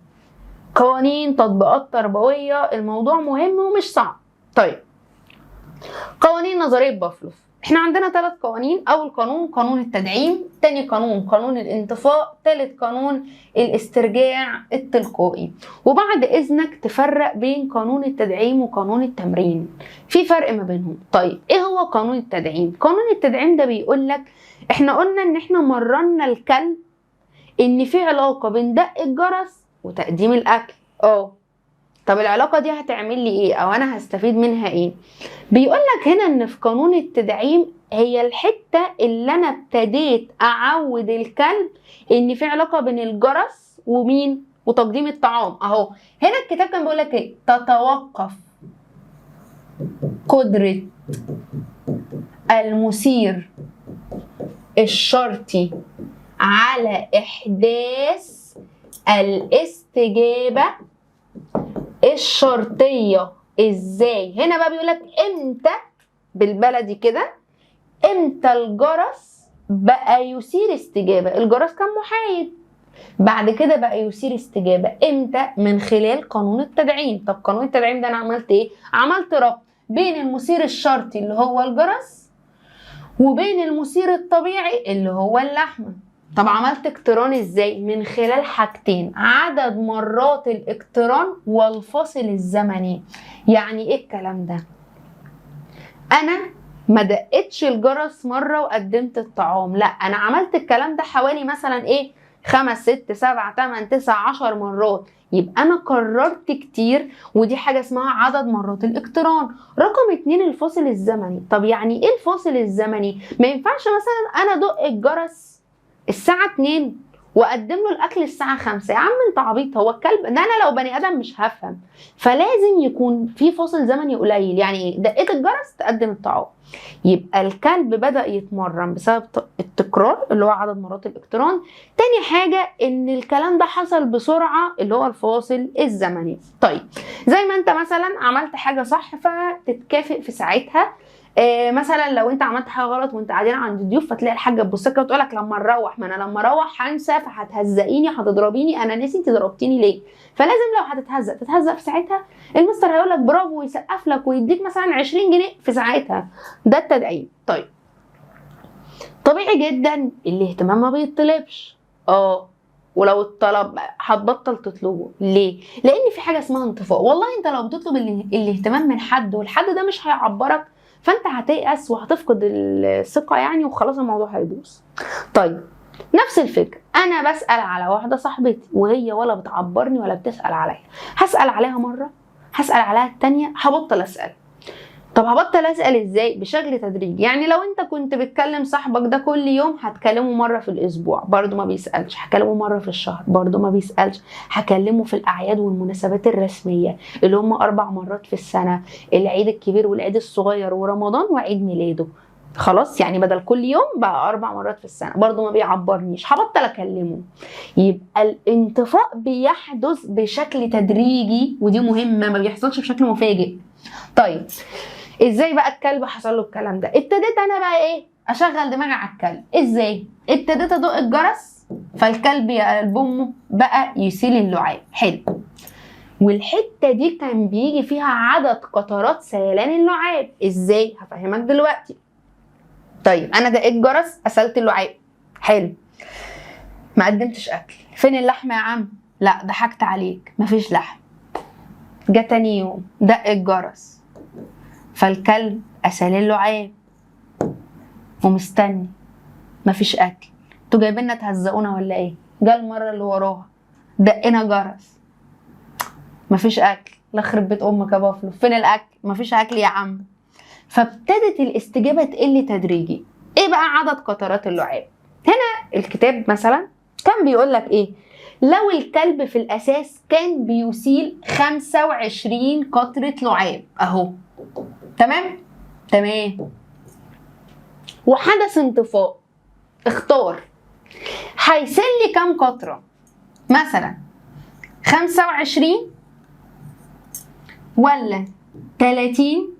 قوانين تطبيقات تربويه، الموضوع مهم ومش صعب. طيب قوانين نظريه بافلوف، احنا عندنا 3 قوانين. اول قانون قانون التدعيم، تاني قانون قانون الانطفاء، تالت قانون الاسترجاع التلقائي. وبعد اذنك تفرق بين قانون التدعيم وقانون التمرين، في فرق ما بينهم. طيب ايه هو قانون التدعيم؟ قانون التدعيم ده بيقول لك احنا قلنا ان احنا مرنا الكلب ان في علاقه بين دق الجرس وتقديم الاكل. طب العلاقة دي هتعمل لي ايه او انا هستفيد منها ايه؟ بيقول لك هنا ان في قانون التدعيم هي الحتة اللي انا ابتديت اعود الكلب ان في علاقة بين الجرس ومين وتقديم الطعام. اهو هنا الكتاب كان بيقول لك ايه؟ تتوقف قدرة المثير الشرطي على احداث الاستجابة الشرطية. ازاي؟ هنا بقى بيقولك امتى، بالبلدي كده، امتى الجرس بقى يثير استجابة. الجرس كان محايد، بعد كده بقى يثير استجابة امتى؟ من خلال قانون التدعيم. طب قانون التدعيم ده انا عملت ايه؟ عملت ربط بين المثير الشرطي اللي هو الجرس وبين المثير الطبيعي اللي هو اللحمة. طب عملت اقتران ازاي؟ من خلال حاجتين: عدد مرات الاقتران والفاصل الزمني. يعني ايه الكلام ده؟ انا ما دقتش الجرس مرة وقدمت الطعام، لا انا عملت الكلام ده حوالي مثلا ايه 5 6 7 8 9 10 مرات، يبقى انا قررت كتير، ودي حاجة اسمها عدد مرات الاقتران. رقم 2 الفاصل الزمني. طب يعني ايه الفاصل الزمني؟ ما ينفعش مثلا انا ادق الجرس الساعة 2 واقدم له الاكل الساعة 5. يا عم انت عبيط، هو الكلب ده انا لو بني ادم مش هفهم. فلازم يكون في فاصل زمني قليل. يعني ايه؟ دقيت الجرس تقدم الطعام. يبقى الكلب بدأ يتمرن بسبب التكرار اللي هو عدد مرات الاقتران. تاني حاجة ان الكلام ده حصل بسرعة اللي هو الفاصل الزمني. طيب زي ما انت مثلا عملت حاجة صح فتتكافئ في ساعتها. مثلا لو انت عملت حاجه غلط وانت قاعدين عند ضيوف، فتلاقي الحاجه تبص لك وتقول لك لما نروح، ما انا لما اروح هنسى فهتهزقيني هتضربيني، انا ناسي انت ضربتيني ليه. فلازم لو هتتهزق تتهزق في ساعتها، المستر هيقول لك برافو ويسقف لك ويديك مثلا 20 جنيه في ساعتها. ده التدعيم. طيب طبيعي جدا الاهتمام ما بيطلبش. ولو الطلب هتبطل تطلبه. ليه؟ لان في حاجه اسمها انطفاء. والله انت لو بتطلب الاهتمام من حد والحد ده مش هيعبرك، فانت هتيأس وهتفقد الثقه يعني، وخلاص الموضوع هيبوظ. طيب نفس الفكره، انا بسأل على واحده صاحبتي وهي ولا بتعبرني ولا بتسأل عليا، هسأل عليها مره، هسأل عليها التانيه، هبطل اسأل. طب هبطل اسال ازاي؟ بشكل تدريجي. يعني لو انت كنت بتكلم صاحبك ده كل يوم، هتكلمه مره في الاسبوع برضو ما بيسالش، هكلمه مره في الشهر برضو ما بيسالش، هكلمه في الاعياد والمناسبات الرسميه اللي هم 4 مرات في السنه: العيد الكبير والعيد الصغير ورمضان وعيد ميلاده. خلاص يعني بدل كل يوم بقى 4 مرات في السنه، برضو ما بيعبرنيش، هبطل اكلمه. يبقى الانطفاء بيحدث بشكل تدريجي، ودي مهمه، ما بيحصلش بشكل مفاجئ. طيب ازاي بقى الكلب حصل له الكلام ده؟ ابتديت انا بقى ايه؟ اشغل دماغي على الكلب. ازاي؟ ابتديت ادق الجرس، فالكلب يا قلب امه بقى يسيل اللعاب. حلو. والحته دي كان بيجي فيها عدد قطرات سيلان اللعاب. ازاي؟ هفهمك دلوقتي. طيب انا دقيت جرس، اسلت اللعاب. حلو. ما قدمتش اكل. فين اللحمه يا عم؟ لا ضحكت عليك، مفيش لحم. جه تاني يوم دق الجرس، فالكلب اسال اللعاب ومستني، مفيش اكل. انتوا جايبيننا تهزقونا ولا ايه؟ جه المره اللي وراها دقنا جرس، مفيش اكل. لا خرب بيت امك يا بافلو، فين الاكل؟ مفيش اكل يا عم. فابتدت الاستجابه تقل تدريجي. ايه بقى عدد قطرات اللعاب؟ هنا الكتاب مثلا كان بيقول لك ايه؟ لو الكلب في الاساس كان بيسيل 25 قطره لعاب اهو. تمام؟ تمام. وحدث انطفاء، اختار هيسيل لي كام قطره؟ مثلا 25 ولا 30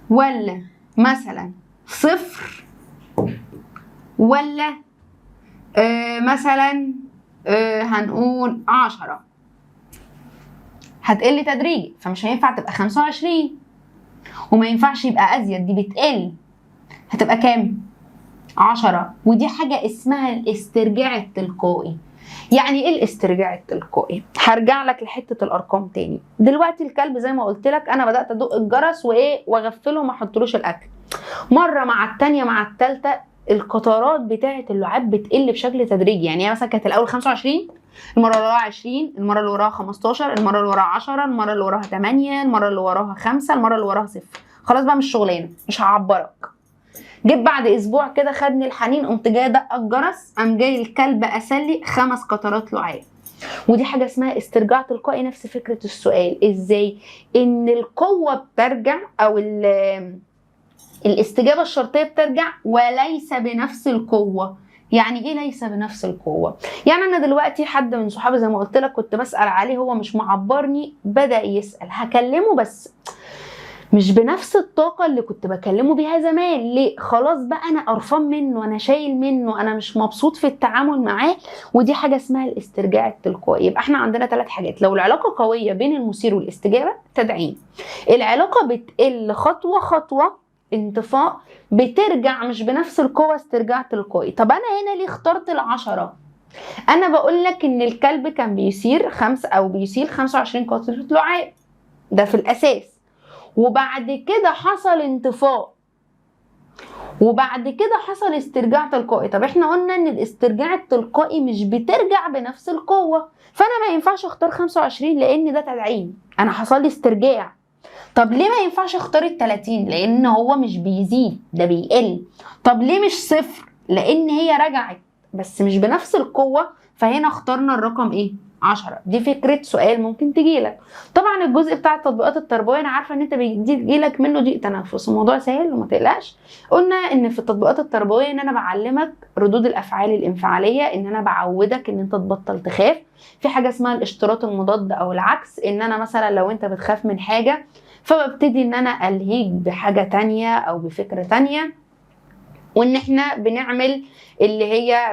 ولا مثلا 0 ولا مثلا هنقول 10. هتقل تدريجي، فمش هينفع تبقى 25 وما ينفعش يبقى ازيد، دي بتقل. هتبقى كام؟ 10. ودي حاجة اسمها الاسترجاع التلقائي. يعني ايه الاسترجاع التلقائي؟ هرجع لك لحته الارقام تاني. دلوقتي الكلب زي ما قلت لك انا بدات ادق الجرس واغفله وما احطلوش الاكل. مره مع الثانيه مع الثالثه القطرات بتاعه اللعاب بتقل بشكل تدريجي. يعني هي مثلا كانت الاول 25، المره اللي وراها 20، المره اللي وراها 15، المره اللي وراها 10، المره اللي وراها 8، المره اللي وراها 5، المره اللي وراها 0. خلاص بقى مش شغلانه، مش هعبرك. جيت بعد اسبوع كده خدني الحنين، قمت جايه دق الجرس، قام جاي الكلب اسلي 5 قطرات لعاب. ودي حاجه اسمها استرجاع تلقائي. نفس فكره السؤال. ازاي؟ ان القوه بترجع او الاستجابه الشرطيه بترجع وليس بنفس القوه. يعني ايه ليس بنفس القوه؟ يعني انا دلوقتي حد من صحابي زي ما قلت لك كنت بسال عليه، هو مش معبرني، بدا يسال، هكلمه بس مش بنفس الطاقة اللي كنت بكلمه بيها زمان. ليه؟ خلاص بقى أنا قرفان منه، أنا شايل منه، أنا مش مبسوط في التعامل معاه. ودي حاجة اسمها الاسترجاع التلقائي. يبقى احنا عندنا 3 حاجات. لو العلاقة قوية بين المثير والاستجابة، تدعيم. العلاقة بتقل خطوة خطوة، انطفاء، بترجع مش بنفس القوة، استرجاع تلقائي. طب أنا هنا ليه اخترت 10؟ أنا بقول لك إن الكلب كان بيسير 25 قطرة لعاب، ده في الأساس. وبعد كده حصل انطفاء، وبعد كده حصل استرجاع تلقائي. طب احنا قلنا ان الاسترجاع التلقائي مش بترجع بنفس القوة، فانا ما ينفعش اختار 25 لان ده تدعيم، انا حصل لي استرجاع. طب ليه ما ينفعش اختار 30؟ لان هو مش بيزيد، ده بيقل. طب ليه مش 0؟ لان هي رجعت بس مش بنفس القوة، فهنا اخترنا الرقم ايه؟ 10. دي فكرة سؤال ممكن تجيلك. طبعا الجزء بتاع التطبيقات التربوية انا عارفة ان انت بيجيلك منه ضيق تنفس، الموضوع سهل وما تقلقش. قلنا ان في التطبيقات التربوية ان انا بعلمك ردود الافعال الانفعالية، ان انا بعودك ان انت تبطل تخاف. في حاجة اسمها الاشتراط المضاد او العكس، ان انا مثلا لو انت بتخاف من حاجة فببتدي ان انا الهيك بحاجة تانية او بفكرة تانية. وان احنا بنعمل اللي هي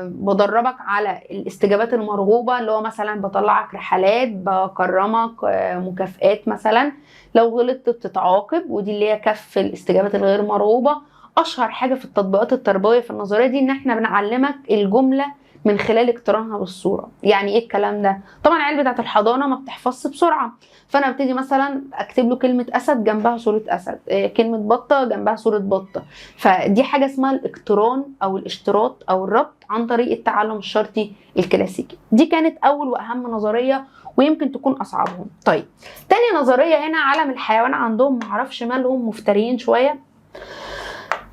بدربك على الاستجابات المرغوبة، اللي هو مثلا بطلعك رحلات، بكرمك، مكافآت مثلا، لو غلطت بتتعاقب، ودي اللي هي كف الاستجابات الغير مرغوبة. اشهر حاجة في التطبيقات التربوية في النظرية دي ان احنا بنعلمك الجملة من خلال اقترانها بالصورة. يعني ايه الكلام ده؟ طبعا العيال بتاعت الحضانة ما بتحفظش بسرعة، فانا ابتدي مثلا اكتب له كلمة اسد جنبها صورة اسد، كلمة بطة جنبها صورة بطة. فدي حاجة اسمها الاقتران او الاشتراط او الربط عن طريق التعلم الشرطي الكلاسيكي. دي كانت اول واهم نظرية ويمكن تكون اصعبهم. طيب تاني نظرية هنا عالم الحيوان عندهم معرفش مالهم مفتريين شوية.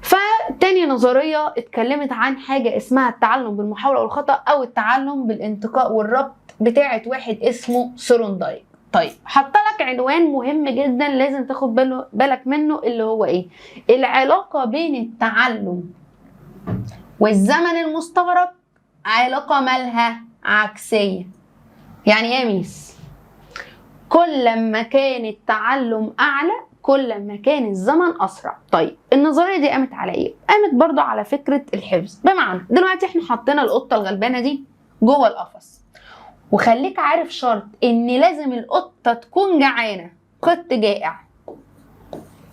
فتاني نظرية اتكلمت عن حاجة اسمها التعلم بالمحاولة والخطأ او التعلم بالانتقاء والربط، بتاعت واحد اسمه سورندايك. طيب حط لك عنوان مهم جدا لازم تاخد بالك منه، اللي هو ايه؟ العلاقة بين التعلم والزمن المستغرق علاقة مالها عكسية. يعني ايه يا ميس؟ كل ما كان التعلم اعلى كل ما كان الزمن اسرع. طيب النظريه دي قامت على ايه؟ قامت برضو على فكره الحفظ. بمعنى دلوقتي احنا حطينا القطه الغلبانه دي جوه القفص، وخليك عارف شرط ان لازم القطه تكون جعانه. قط جائع،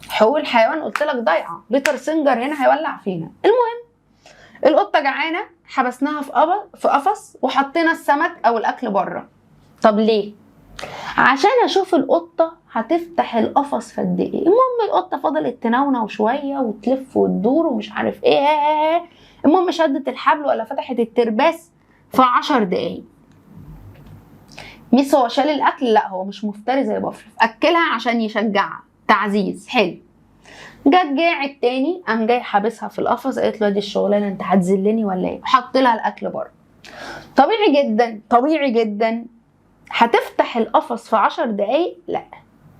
حقوق الحيوان قلت لك ضايعه، بيتر سينجر هنا هيولع فينا. المهم القطه جعانه، حبسناها في قفص وحطينا السمك او الاكل بره. طب ليه؟ عشان اشوف القطه هتفتح القفص في قد ايه. المهم القطه فضلت تنونو شويه وتلف وتدور ومش عارف ايه، المهم شدت الحبل ولا فتحت الترباس في 10 دقايق. ميس هو شال الاكل؟ لا، هو مش مفتري زي بافلوف، اكلها عشان يشجعها، تعزيز. حلو. جت جاعت تاني، قام جاي حابسها في القفص، قالت له دي الشغلانه انت هتذلني ولا ايه؟ حط لها الاكل بره. طبيعي جدا طبيعي جدا هتفتح القفص في 10 دقايق؟ لا.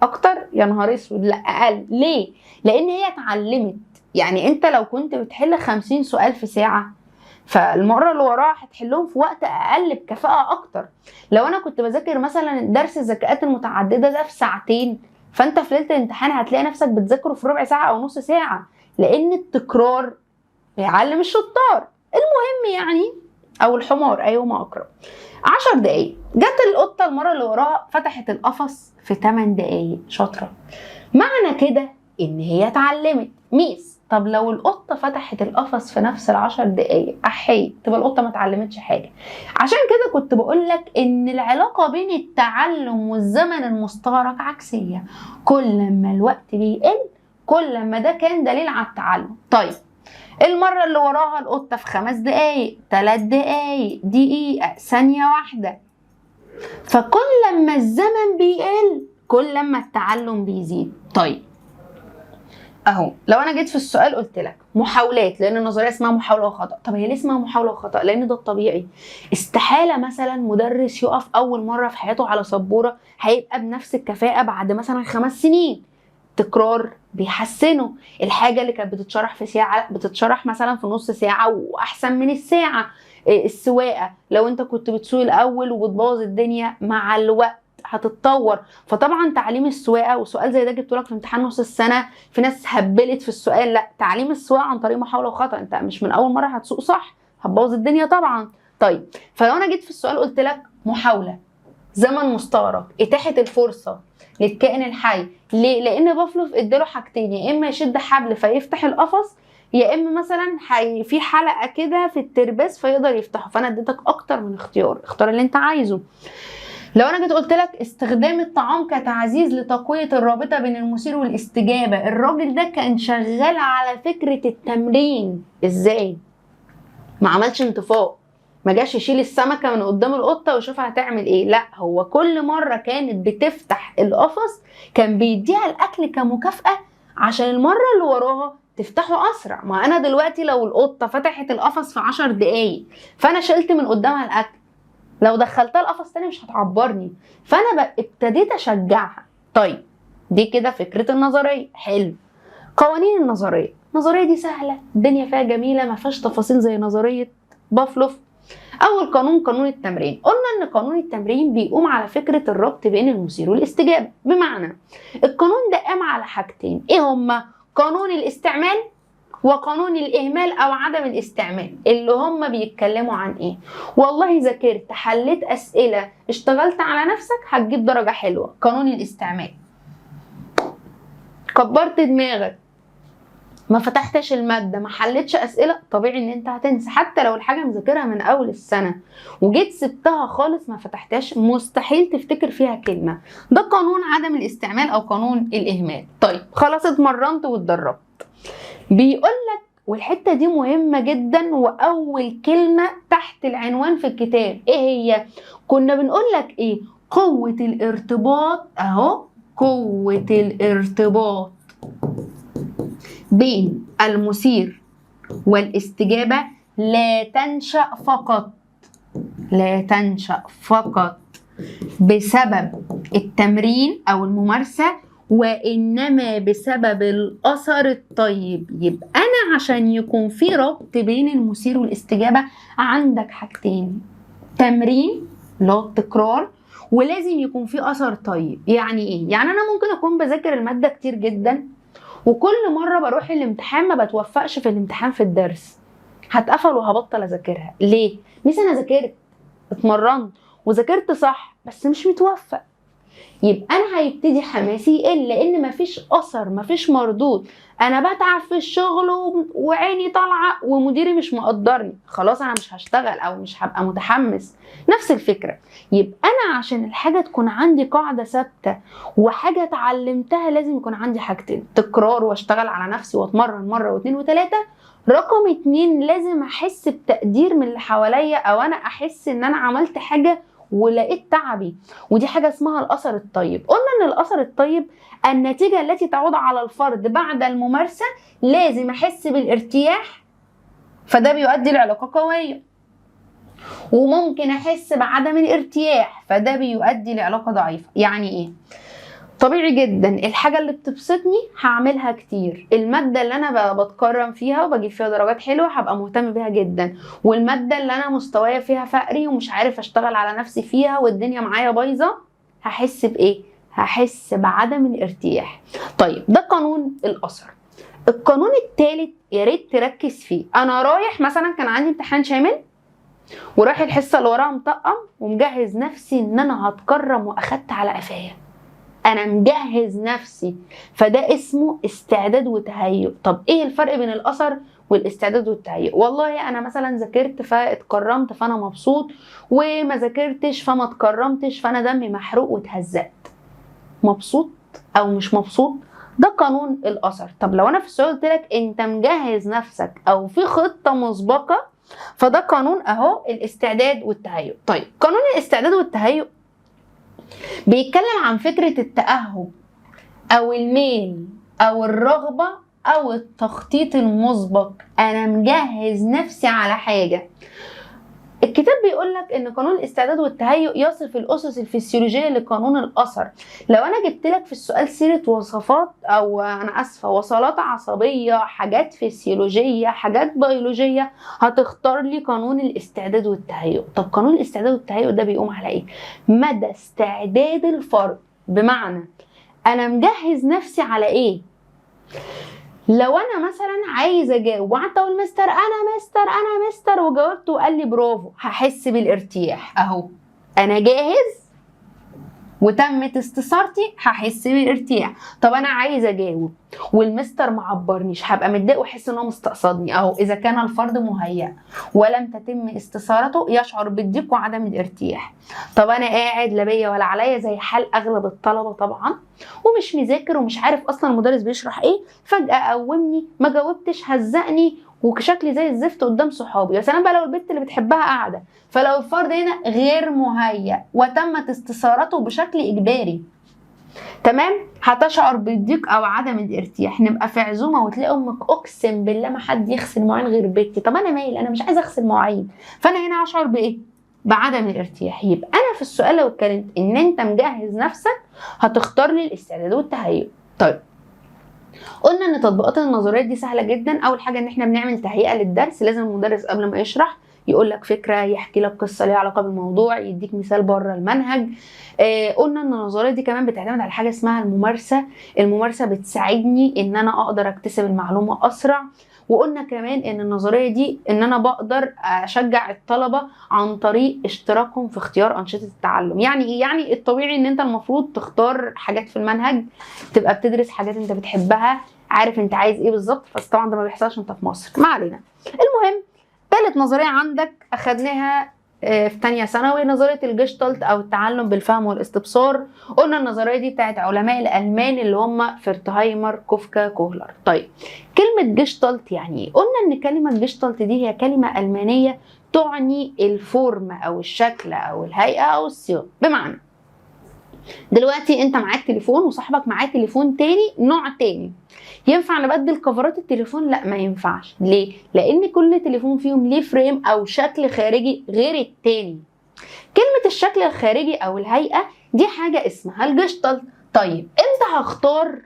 اكتر؟ يا نهار اسود، لا اقل. ليه؟ لان هي اتعلمت. يعني انت لو كنت بتحل 50 سؤال في ساعه، فالمره اللي وراها هتحلهم في وقت اقل بكفاءه اكتر. لو انا كنت بذاكر مثلا درس الذكاءات المتعدده ده في ساعتين، فانت في ليله الامتحان هتلاقي نفسك بتذاكره في ربع ساعه او نص ساعه، لان التكرار بيعلم الشطار. المهم يعني، او الحمار، ايوه اقرب. 10 دقايق. جت القطه المره اللي وراها فتحت القفص في 8 دقايق. شاطره. معنى كده ان هي اتعلمت. ميس طب لو القطه فتحت القفص في نفس ال10 دقايق، احي، تبقى القطه ما اتعلمتش حاجه. عشان كده كنت بقول لك ان العلاقه بين التعلم والزمن المستغرق عكسيه. كل ما الوقت بيقل كل ما ده كان دليل على التعلم. طيب المره اللي وراها القطه في 5 دقايق، 3 دقايق، دقيقه، ثانيه واحده. فكل ما الزمن بيقل كل ما التعلم بيزيد. طيب اهو لو انا جيت في السؤال قلت لك محاولات، لان النظريه اسمها محاوله وخطا. طب هي ليه اسمها محاوله وخطا؟ لان ده الطبيعي. استحاله مثلا مدرس يقف اول مره في حياته على سبوره هيبقى بنفس الكفاءه بعد مثلا 5 سنين. تكرار بيحسنه. الحاجه اللي كانت بتتشرح في ساعه بتتشرح مثلا في نص ساعه واحسن من الساعه. السواقه، لو انت كنت بتسوق الاول وبتبوظ الدنيا، مع الوقت هتتطور. فطبعا تعليم السواقه، وسؤال زي ده جبته لك في امتحان نص السنه، في ناس هبلت في السؤال. لا، تعليم السواقه عن طريق محاوله وخطا. انت مش من اول مره هتسوق صح، هتبوظ الدنيا طبعا. طيب فلو انا جيت في السؤال قلت لك محاوله، زمن مستغرق، اتاحه الفرصه للكائن الحي. ليه؟ لان بافلوف اداله حاجتين، يا اما يشد حبل فيفتح القفص، يا اما مثلا في حلقه كده في الترباس فيقدر يفتحه. فانا اديتك اكتر من اختيار، اختار اللي انت عايزه. لو انا جيت قلت لك استخدام الطعام كتعزيز لتقويه الرابطه بين المثير والاستجابه، الراجل ده كان شغال على فكره التمرين. ازاي؟ ما عملش انطفاء، ما جاش يشيل السمكه من قدام القطه ويشوفها هتعمل ايه. لا، هو كل مره كانت بتفتح القفص كان بيديها الاكل كمكافاه عشان المره اللي وراها تفتحه اسرع. ما انا دلوقتي لو القطه فتحت القفص في 10 دقايق فانا شلت من قدامها الاكل، لو دخلتها القفص تاني مش هتعبرني، فانا ابتديت اشجعها. طيب دي كده فكره النظريه. حلو. قوانين النظريه. النظريه دي سهله، الدنيا فيها جميله، ما فيهاش تفاصيل زي نظريه بافلوف. اول قانون، قانون التمرين. قلنا ان قانون التمرين بيقوم على فكره الربط بين المثير والاستجابه. بمعنى القانون ده قام على حاجتين، ايه هما؟ قانون الاستعمال وقانون الاهمال او عدم الاستعمال. اللي هما بيتكلموا عن ايه؟ والله ذاكرت، حليت اسئله، اشتغلت على نفسك، هتجيب درجه حلوه. قانون الاستعمال، كبرت دماغك، ما فتحتش الماده، ما حلتش اسئله، طبيعي ان انت هتنسى. حتى لو الحاجه مذاكرها من اول السنه وجيت سبتها خالص ما فتحتهاش، مستحيل تفتكر فيها كلمه. ده قانون عدم الاستعمال او قانون الاهمال. طيب خلاص اتمرنت واتدربت. بيقول لك، والحته دي مهمه جدا واول كلمه تحت العنوان في الكتاب ايه هي؟ كنا بنقول لك ايه؟ قوه الارتباط. اهو قوه الارتباط بين المثير والاستجابه لا تنشأ فقط بسبب التمرين او الممارسه، وانما بسبب الاثر الطيب. يبقى انا عشان يكون في ربط بين المثير والاستجابه عندك حاجتين، تمرين اللي هو التكرار، ولازم يكون في اثر طيب. يعني ايه؟ يعني انا ممكن اكون بذاكر الماده كتير جدا، وكل مره بروح الامتحان ما بتوفقش في الامتحان في الدرس، هتقفل وهبطل اذاكرها. ليه؟ ميس انا ذاكرت، اتمرنت وذاكرت صح، بس مش متوفق. يبقى انا هيبتدي حماسي يقل، لان مفيش اثر، مفيش مردود. انا بتعب في الشغل وعيني طالعه ومديري مش مقدرني، خلاص انا مش هشتغل او مش هبقى متحمس. نفس الفكره. يبقى انا عشان الحاجه تكون عندي قاعده ثابته وحاجه اتعلمتها، لازم يكون عندي حاجتين: تكرار واشتغل على نفسي واتمرن مره واثنين وثلاثه. رقم 2، لازم احس بتقدير من اللي حواليا، او انا احس ان انا عملت حاجه ولقيت تعبي، ودي حاجة اسمها الأثر الطيب. قلنا إن الأثر الطيب النتيجة التي تعود على الفرد بعد الممارسة. لازم أحس بالارتياح، فده بيؤدي لعلاقة قوية، وممكن أحس بعدم الارتياح، فده بيؤدي لعلاقة ضعيفة. يعني إيه؟ طبيعي جدا الحاجة اللي بتبسطني هعملها كتير، المادة اللي انا بتكرم فيها وبجيب فيها درجات حلوة هبقى مهتم بيها جدا، والمادة اللي انا مستوايا فيها فقري ومش عارف اشتغل على نفسي فيها والدنيا معايا بايظة، هحس بايه؟ هحس بعدم الارتياح. طيب ده قانون الاثر. القانون الثالث يا ريت تركز فيه. انا رايح مثلا، كان عندي امتحان شامل ورايح الحصة اللي وراها مطقم ومجهز نفسي ان انا هتكرم واخدت على قفايا، انا مجهز نفسي، فده اسمه استعداد وتهيؤ. طب ايه الفرق بين الاثر والاستعداد والتهيؤ؟ والله انا مثلا ذاكرت فاتكرمت فانا مبسوط، وما ذاكرتش فما اتكرمتش فانا دمي محروق واتهزقت. مبسوط او مش مبسوط، ده قانون الاثر. طب لو انا في السؤال قلت لك انت مجهز نفسك او في خطه مسبقه، فده قانون اهو الاستعداد والتهيؤ. طيب قانون الاستعداد والتهيؤ بيتكلم عن فكرة التأهب أو الميل أو الرغبة أو التخطيط المسبق. أنا مجهز نفسي على حاجة. الكتاب بيقولك إن قانون الاستعداد والتهيؤ يصف الأسس الفسيولوجية لقانون الأثر. لو أنا جبتلك في السؤال سيرة وصفات، أو أنا آسفة، وصلات عصبية، حاجات فسيولوجية، حاجات بيولوجية، هتختار لي قانون الاستعداد والتهيؤ. طب قانون الاستعداد والتهيؤ ده بيقوم على إيه؟ مدى استعداد الفرد، بمعنى أنا مجهز نفسي على إيه؟ لو انا مثلا عايزه اجاوب وقعدت اقول مستر انا مستر انا مستر وجاوبت وقال لي برافو، هحس بالارتياح اهو، انا جاهز وتمت استثارتي، هحس بالارتياح. طب انا عايزه اجاوب والمستر معبرنيش، هبقى متضايق واحس ان هو مستقصدني اهو. اذا كان الفرد مهيأ ولم تتم استثارته يشعر بالضيق وعدم الارتياح. طب انا قاعد لا بيا ولا عليا زي حال اغلب الطلبه طبعا، ومش مذاكر ومش عارف اصلا المدرس بيشرح ايه، فجاه قومني ما جاوبتش هزقني وشكلي زي الزفت قدام صحابي. يا سلام بقى لو البنت اللي بتحبها قاعده. فلو الفرد هنا غير مهيأ وتمت استثارته بشكل اجباري، تمام، هتشعر بالضيق او عدم الارتياح. نبقى في عزومه وتلاقي امك اقسم بالله ما حد يغسل مواعين غير بنتي، طب انا مالي، انا مش عايزه اغسل مواعين، فانا هنا هشعر بايه؟ بعدم الارتياح. يبقى انا في السؤال لو اتكلمت ان انت مجهز نفسك، هتختار لي الاستعداد والتهيؤ. طيب قلنا ان تطبيقات النظريات دي سهله جدا. اول حاجه ان احنا بنعمل تهيئه للدرس، لازم المدرس قبل ما يشرح يقول لك فكره، يحكي لك قصه ليها علاقه بالموضوع، يديك مثال بره المنهج. قلنا ان النظريه دي كمان بتعتمد على حاجه اسمها الممارسه. الممارسه بتساعدني ان انا اقدر اكتسب المعلومه اسرع. وقلنا كمان ان النظريه دي ان انا بقدر اشجع الطلبه عن طريق اشتراكهم في اختيار انشطه التعلم. يعني ايه؟ يعني الطبيعي ان انت المفروض تختار حاجات في المنهج، تبقى بتدرس حاجات انت بتحبها، عارف انت عايز ايه بالظبط. بس طبعا ده ما بيحصلش انت في مصر، ما علينا. المهم ثالث نظريه عندك اخدناها في تانية ثانوي، نظريه الجشتالت او التعلم بالفهم والاستبصار. قلنا النظريه دي بتاعت علماء الالمان اللي هم فيرتهايمر كوفكا كوهلر. طيب كلمه جشتالت يعني ايه؟ قلنا ان كلمه جشتالت دي هي كلمه المانيه تعني الفورم او الشكل او الهيئه او الصيغه. بمعنى دلوقتي انت معاك تليفون وصاحبك معاه تليفون تاني نوع تاني، ينفع نبدل كفرات التليفون؟ لا ما ينفعش. ليه؟ لان كل تليفون فيهم ليه فريم او شكل خارجي غير التاني. كلمة الشكل الخارجي او الهيئة دي حاجة اسمها الجشتالت. طيب امتى هختار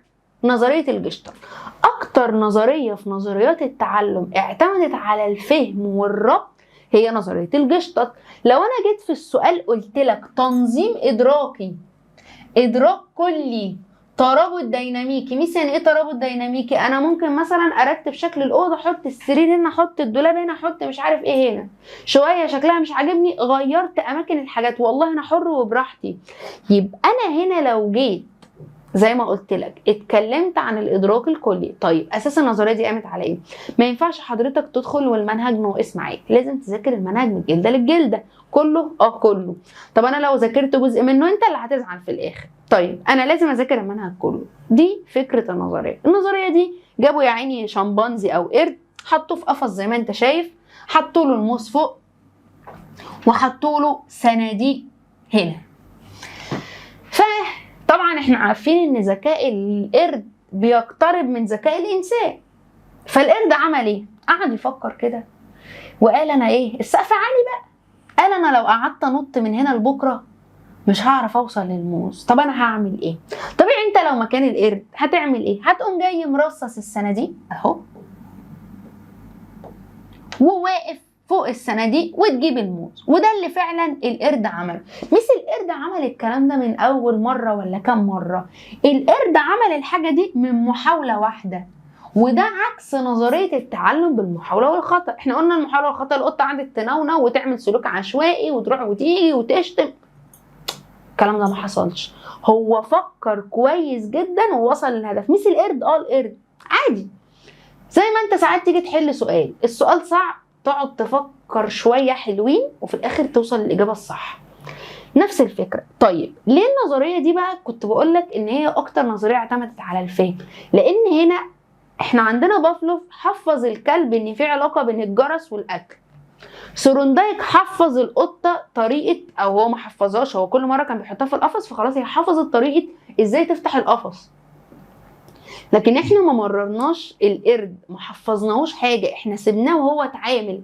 نظرية الجشتالت؟ اكتر نظرية في نظريات التعلم اعتمدت على الفهم والربط هي نظريه الجشتالت. لو انا جيت في السؤال قلت لك تنظيم ادراكي، ادراك كلي، ترابط ديناميكي. ميس يعني ايه ترابط ديناميكي؟ انا ممكن مثلا ارتب شكل الاوضه، احط السرير هنا، احط الدولاب هنا، احط مش عارف ايه هنا، شويه شكلها مش عاجبني غيرت اماكن الحاجات، والله انا حر وبراحتي. يبقى انا هنا لو جيت زي ما قلت لك اتكلمت عن الادراك الكلي. طيب اساس النظريه دي قامت على ايه؟ ما ينفعش حضرتك تدخل والمنهج ناقص معاك، لازم تذاكر المنهج من الجلده للجلده كله. كله. طب انا لو ذاكرت جزء منه انت اللي هتزعل في الاخر. طيب انا لازم اذاكر المنهج كله. دي فكره النظريه. النظريه دي جابوا يا عيني شمبانزي او قرد، حطوه في قفص زي ما انت شايف، حطوا له الموس فوق وحطوا له صناديق هنا. طبعا احنا عارفين ان ذكاء القرد بيقترب من ذكاء الانسان. فالقرد عمل ايه؟ قعد يفكر كده وقال انا ايه؟ السقف عالي بقى. قال انا لو قعدت انط من هنا لبكره مش هعرف اوصل للموز. طب انا هعمل ايه؟ طبيعي انت لو مكان القرد هتعمل ايه؟ هتقوم جاي مرصص الصناديق اهو وواقف فوق الصناديق وتجيب الموز. وده اللي فعلا القرد عمله. مش القرد عمل الكلام ده من اول مره ولا كام مره، القرد عمل الحاجه دي من محاوله واحده، وده عكس نظريه التعلم بالمحاوله والخطا. احنا قلنا المحاوله والخطا القطه قعدت تنونو وتعمل سلوك عشوائي وتروح وتيجي وتشتم، الكلام ده ما حصلش. هو فكر كويس جدا ووصل للهدف. مش القرد القرد عادي زي ما انت ساعات تيجي تحل سؤال، السؤال صعب تقعد تفكر شوية حلوين وفي الآخر توصل للإجابة الصح. نفس الفكرة. طيب ليه النظرية دي بقى كنت بقولك إن هي أكتر نظرية اعتمدت على الفهم؟ لأن هنا إحنا عندنا بافلوف حفظ الكلب إن في علاقة بين الجرس والأكل. سورندايك حفظ القطة طريقة، أو هو ما حفظهاش، هو كل مرة كان بيحطها في القفص فخلاص هي حفظت طريقة إزاي تفتح القفص. لكن احنا ما مررناش القرد، ما حفظناهوش حاجه، احنا سيبناه وهو اتعامل.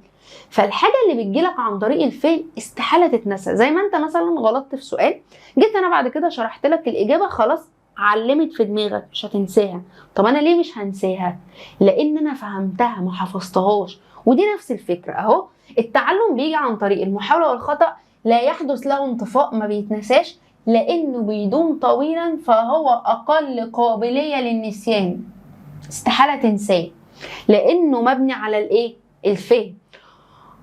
فالحاجه اللي بتجيلك عن طريق الفهم استحاله تتنسى. زي ما انت مثلا غلطت في سؤال، جيت انا بعد كده شرحت لك الاجابه، خلاص علمت في دماغك مش هتنساها. طب انا ليه مش هنساها؟ لان انا فهمتها ما حفظتهاش. ودي نفس الفكره اهو. التعلم بيجي عن طريق المحاوله والخطا، لا يحدث له انطفاء، ما بيتنساش لانه بيدوم طويلا، فهو اقل قابليه للنسيان، استحاله تنساه لانه مبني على الايه؟ الفهم.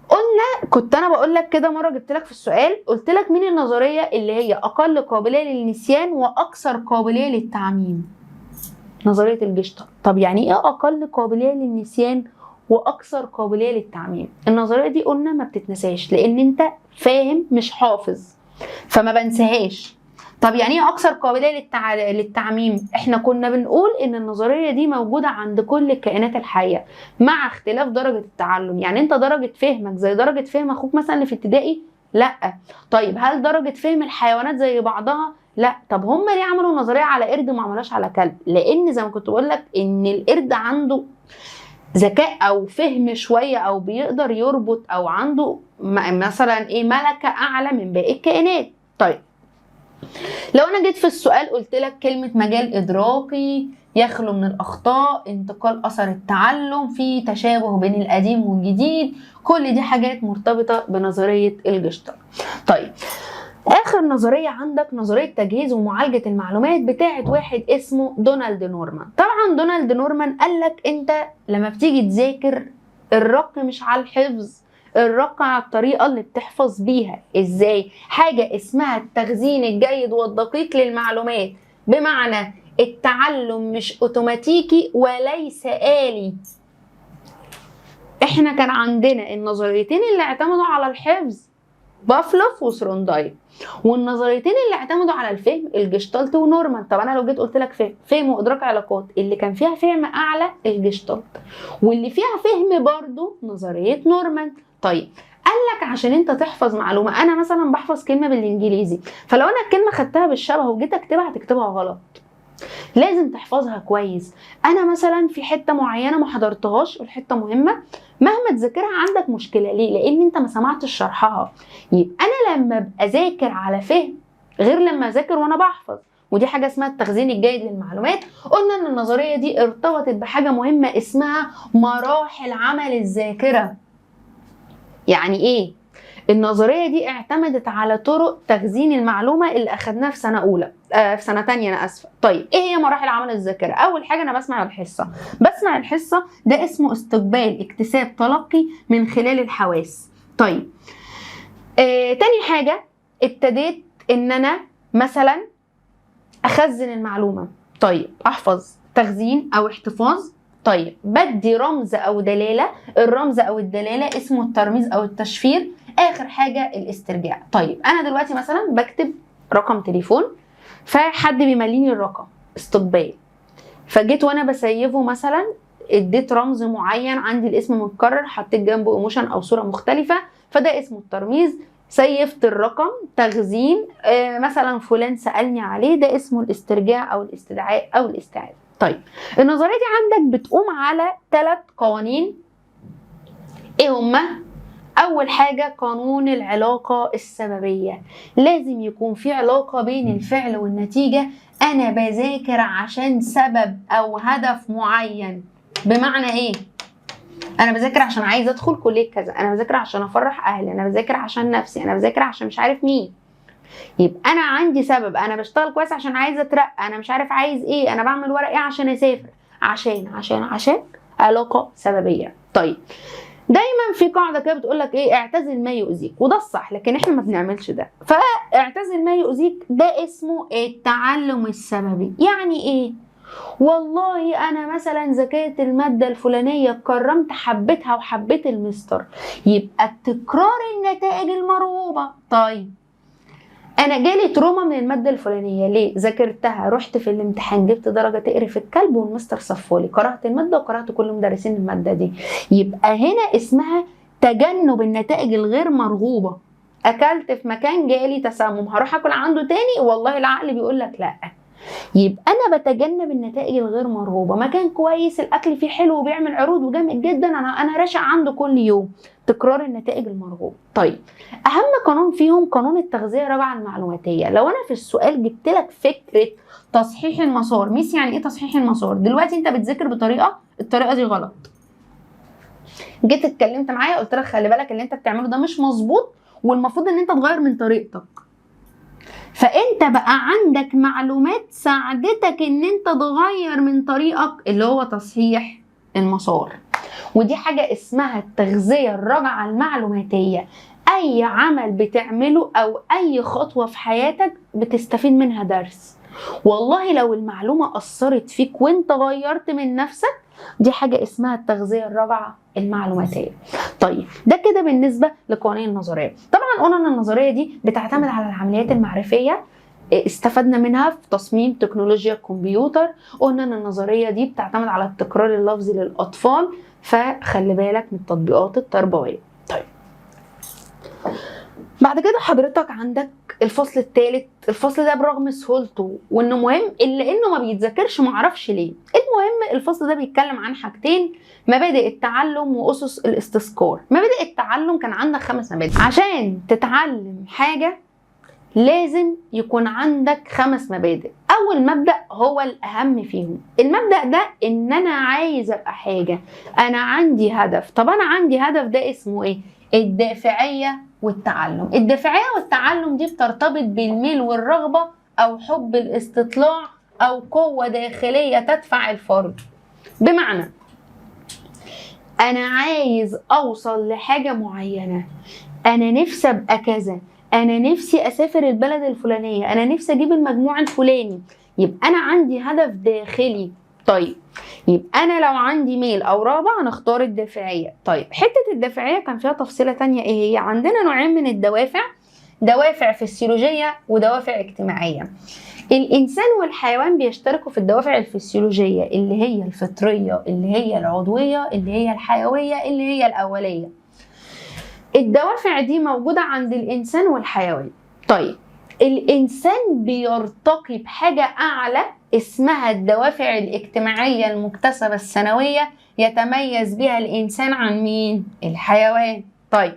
قلنا كنت انا بقول لك كده مره، جبت لك في السؤال قلت لك مين النظريه اللي هي اقل قابليه للنسيان واكثر قابليه للتعميم؟ نظريه الجشتالت. طب يعني ايه اقل قابليه للنسيان واكثر قابليه للتعميم؟ النظريه دي قلنا ما بتتنساش لان انت فاهم مش حافظ فما بنساهاش. طب يعني ايه اكثر قابليه للتعميم؟ احنا كنا بنقول ان النظريه دي موجوده عند كل الكائنات الحيه مع اختلاف درجه التعلم. يعني انت درجه فهمك زي درجه فهم اخوك مثلا اللي في ابتدائي؟ لا. طيب هل درجه فهم الحيوانات زي بعضها؟ لا. طب هم ليه عملوا نظريه على قرد وما عملوش على كلب؟ لان زي ما كنت بقول لك ان القرد عنده ذكاء او فهم شويه، او بيقدر يربط، او عنده مثلا ايه ملكه اعلى من باقي الكائنات. طيب لو انا جيت في السؤال قلت لك كلمه مجال ادراكي يخلو من الاخطاء، انتقال اثر التعلم، في تشابه بين القديم والجديد، كل دي حاجات مرتبطه بنظريه الجشتالت. طيب اخر نظريه عندك نظريه تجهيز ومعالجه المعلومات بتاعه واحد اسمه دونالد نورمان. طبعا دونالد نورمان قال لك انت لما بتيجي تذاكر الرق مش على الحفظ، الرق على الطريقه اللي بتحفظ بيها. ازاي؟ حاجه اسمها التخزين الجيد والدقيق للمعلومات، بمعنى التعلم مش اوتوماتيكي وليس آلي. احنا كان عندنا النظريتين اللي اعتمدوا على الحفظ بافلوف وسروندايك، والنظريتين اللي اعتمدوا على الفهم الجشتالت ونورمان. طب انا لو جيت قلت لك فهم وادراك علاقات، اللي كان فيها فهم اعلى الجشتالت، واللي فيها فهم برضو نظريه نورمان. طيب قال لك عشان انت تحفظ معلومه، انا مثلا بحفظ كلمه بالانجليزي، فلو انا الكلمه خدتها بالشبه وجيت اكتبها هتكتبها غلط، لازم تحفظها كويس. انا مثلا في حته معينه ما حضرتهاش، الحته مهمه، مهما تذاكرها عندك مشكله. ليه؟ لان انت ما سمعتش شرحها. يبقى انا لما ابقى ذاكر على فهم غير لما اذاكر وانا بحفظ، ودي حاجه اسمها التخزين الجيد للمعلومات. قلنا ان النظريه دي ارتبطت بحاجه مهمه اسمها مراحل عمل الذاكره. يعني ايه؟ النظريه دي اعتمدت على طرق تخزين المعلومه اللي اخدناها في سنه اولى، في سنه تانية انا اسفه. طيب ايه هي مراحل عمل الذاكره؟ اول حاجه انا بسمع الحصه. بسمع الحصه ده اسمه استقبال، اكتساب، تلقي من خلال الحواس. طيب تاني حاجه ابتديت ان انا مثلا اخزن المعلومه. طيب احفظ، تخزين او احتفاظ. طيب بدي رمز او دلاله، الرمز او الدلاله اسمه الترميز او التشفير. اخر حاجه الاسترجاع. طيب انا دلوقتي مثلا بكتب رقم تليفون، فحد بيمليني الرقم، استقبال. فجيت وانا بسيفه مثلا اديت رمز معين، عندي الاسم متكرر، حطيت جنبه ايموشن او صوره مختلفه، فده اسمه الترميز. سيفت الرقم، تخزين، مثلا فلان سألني عليه، ده اسمه الاسترجاع او الاستدعاء او الاستعادة. طيب النظرية دي عندك بتقوم على 3 قوانين. ايه هما؟ اول حاجة قانون العلاقة السببية، لازم يكون في علاقة بين الفعل والنتيجة. انا بذاكر عشان سبب او هدف معين. بمعنى ايه؟ انا بذاكر عشان عايزه ادخل كليه كذا، انا بذاكر عشان افرح اهلي، انا بذاكر عشان نفسي، انا بذاكر عشان مش عارف مين. يبقى انا عندي سبب، انا بشتغل كويس عشان عايزه اترقى، انا مش عارف عايز ايه، انا بعمل ورق ايه عشان اسافر، عشان علاقه سببيه. طيب دايما في قاعده كده بتقول لك ايه؟ اعتزل ما يؤذيك، وده الصح، لكن احنا ما بنعملش ده. فاعتزل ما يؤذيك ده اسمه التعلم السببي. يعني ايه؟ والله انا مثلا ذاكرت الماده الفلانيه، اتكرمت، حبيتها وحبيت المستر، يبقى تكرار النتائج المرغوبه. طيب انا جالي تروما من الماده الفلانيه، ليه؟ ذاكرتها، رحت في الامتحان جبت درجه تقرف الكلب والمستر صفولي، كرهت الماده وكرهت كل مدرسين الماده دي. يبقى هنا اسمها تجنب النتائج الغير مرغوبه. اكلت في مكان جالي تسمم، هروح اكل عنده تاني؟ والله العقل بيقول لك لا. يبقى انا بتجنب النتائج الغير مرغوبه. مكان كويس الاكل فيه حلو وبيعمل عروض وجامد جدا، انا راشق عنده كل يوم، تكرار النتائج المرغوبه. طيب اهم قانون فيهم قانون التغذيه الرابعه المعلوماتيه. لو انا في السؤال جبت لك فكره تصحيح المسار، ميس يعني ايه تصحيح المسار؟ دلوقتي انت بتذاكر بطريقه، الطريقه دي غلط، جيت اتكلمت معايا قلت لك خلي بالك اللي انت بتعمله ده مش مظبوط، والمفروض ان انت تغير من طريقتك. فانت بقى عندك معلومات ساعدتك ان انت تغير من طريقك، اللي هو تصحيح المسار. ودي حاجة اسمها التغذية الراجعة المعلوماتية. اي عمل بتعمله او اي خطوة في حياتك بتستفيد منها درس. والله لو المعلومة أثرت فيك وانت غيرت من نفسك، دي حاجة اسمها التغذية الراجعة المعلوماتية. طيب ده كده بالنسبة لقوانين النظرية. طبعا قلنا ان النظرية دي بتعتمد على العمليات المعرفية، استفدنا منها في تصميم تكنولوجيا الكمبيوتر. قلنا ان النظرية دي بتعتمد على التكرار اللفظي للأطفال، فخلي بالك من التطبيقات التربوية. طيب بعد كده حضرتك عندك الفصل الثالث. الفصل ده برغم سهولته وانه مهم الا انه ما بيتذاكرش، معرفش ليه. المهم الفصل ده بيتكلم عن حاجتين: مبادئ التعلم واسس الاستذكار. مبادئ التعلم كان عندك 5 مبادئ. عشان تتعلم حاجه لازم يكون عندك 5 مبادئ. اول مبدأ هو الاهم فيهم. المبدأ ده ان انا عايز ابقى حاجه، انا عندي هدف. طب انا عندي هدف، ده اسمه ايه؟ الدافعيه والتعلم. الدافعيه والتعلم دي بترتبط بالميل والرغبه او حب الاستطلاع او قوه داخليه تدفع الفرد. بمعنى انا عايز اوصل لحاجه معينه، انا نفسي ابقى كذا، انا نفسي اسافر البلد الفلانيه، انا نفسي اجيب المجموع الفلاني، يبقى انا عندي هدف داخلي. طيب يبقى انا لو عندي ميل او رغبه هنختار الدافعيه. طيب حته الدافعيه كان فيها تفصيله تانية. ايه هي؟ عندنا نوعين من الدوافع: دوافع فسيولوجيه ودوافع اجتماعيه. الانسان والحيوان بيشتركوا في الدوافع الفسيولوجيه اللي هي الفطريه، اللي هي العضويه، اللي هي الحيويه، اللي هي الاوليه. الدوافع دي موجودة عند الإنسان والحيوان. طيب الإنسان بيرتقي بحاجة أعلى اسمها الدوافع الاجتماعية المكتسبة السنوية، يتميز بها الإنسان عن مين؟ الحيوان. طيب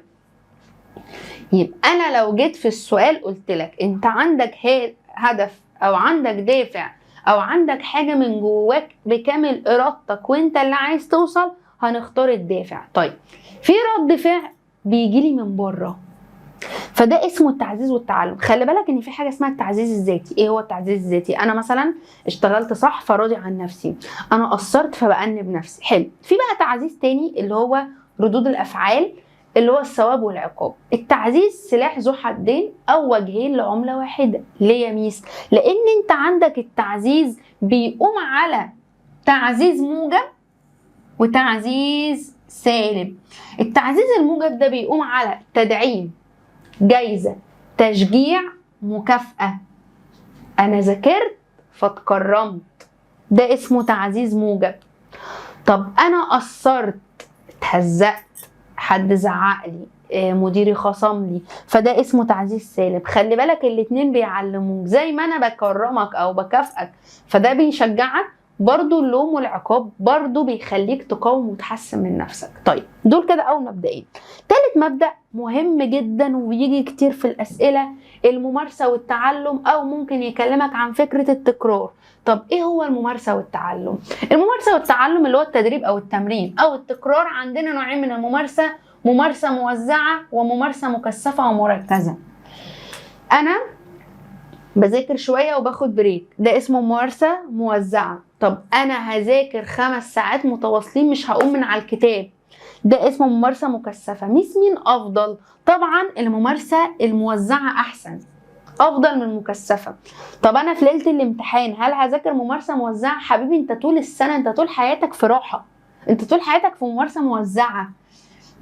يبقى أنا لو جيت في السؤال قلت لك أنت عندك هدف أو عندك دافع أو عندك حاجة من جواك بكامل إرادتك وأنت اللي عايز توصل، هنختار الدافع. طيب في رد فعل بيجيلي من بره. فده اسمه التعزيز والتعلم. خلي بالك ان في حاجه اسمها التعزيز الذاتي. ايه هو التعزيز الذاتي؟ انا مثلا اشتغلت صح فراضي عن نفسي، انا قصرت فبأنب نفسي. حلو. في بقى تعزيز تاني اللي هو ردود الافعال، اللي هو الثواب والعقاب. التعزيز سلاح ذو حدين او وجهين لعمله واحده. ليه يا ميس؟ لان انت عندك التعزيز بيقوم على تعزيز موجب وتعزيز سالب. التعزيز الموجب ده بيقوم على تدعيم، جايزة، تشجيع، مكافأة. أنا ذاكرت فاتكرمت، ده اسمه تعزيز موجب. طب أنا قصرت، اتهزقت، حد زعقلي، مديري خصم لي، فده اسمه تعزيز سالب. خلي بالك الاتنين بيعلموك، زي ما أنا بكرمك أو بكافئك فده بيشجعك، برضو اللوم والعقاب برضو بيخليك تقاوم وتحسن من نفسك. طيب دول كده أول مبدئين. تالت مبدأ مهم جدا وبيجي كتير في الأسئلة، الممارسة والتعلم، أو ممكن يكلمك عن فكرة التكرار. طب إيه هو الممارسة والتعلم؟ الممارسة والتعلم اللي هو التدريب أو التمرين أو التكرار. عندنا نوعين من الممارسة، ممارسة موزعة وممارسة مكثفة ومركزة. أنا بذاكر شوية وباخد بريك، ده اسمه ممارسة موزعة. طب أنا هذاكر 5 ساعات متواصلين مش هقوم من على الكتاب، ده اسمه ممارسة مكثفة. مين أفضل؟ طبعا الممارسة الموزعة أحسن، أفضل من المكثفة. طب أنا في ليلة الامتحان هل هذاكر ممارسة موزعة؟ حبيبي أنت طول السنة، أنت طول حياتك في راحة، أنت طول حياتك في ممارسة موزعة.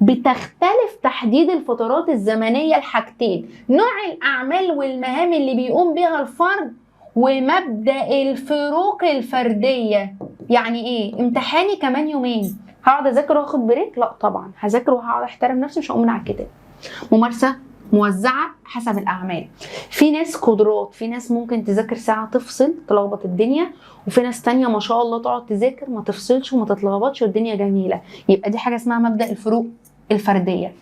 بتختلف تحديد الفترات الزمنية لحاجتين: نوع الأعمال والمهام اللي بيقوم بها الفرد، ومبدأ الفروق الفردية. يعني إيه؟ امتحاني كمان يومين هقعد أذاكر وآخد بريك؟ لا طبعا، هذاكر وهقعد أحترم نفسي، مش هقوم من على الكتاب. ممارسة موزعة حسب الأعمال. في ناس قدرات، في ناس ممكن تذاكر ساعة تفصل تلخبط الدنيا، وفي ناس تانية ما شاء الله تقعد تذاكر ما تفصلش وما تتلخبطش والدنيا جميلة. يبقى دي حاجة اسمها مبدأ الفروق الفردية،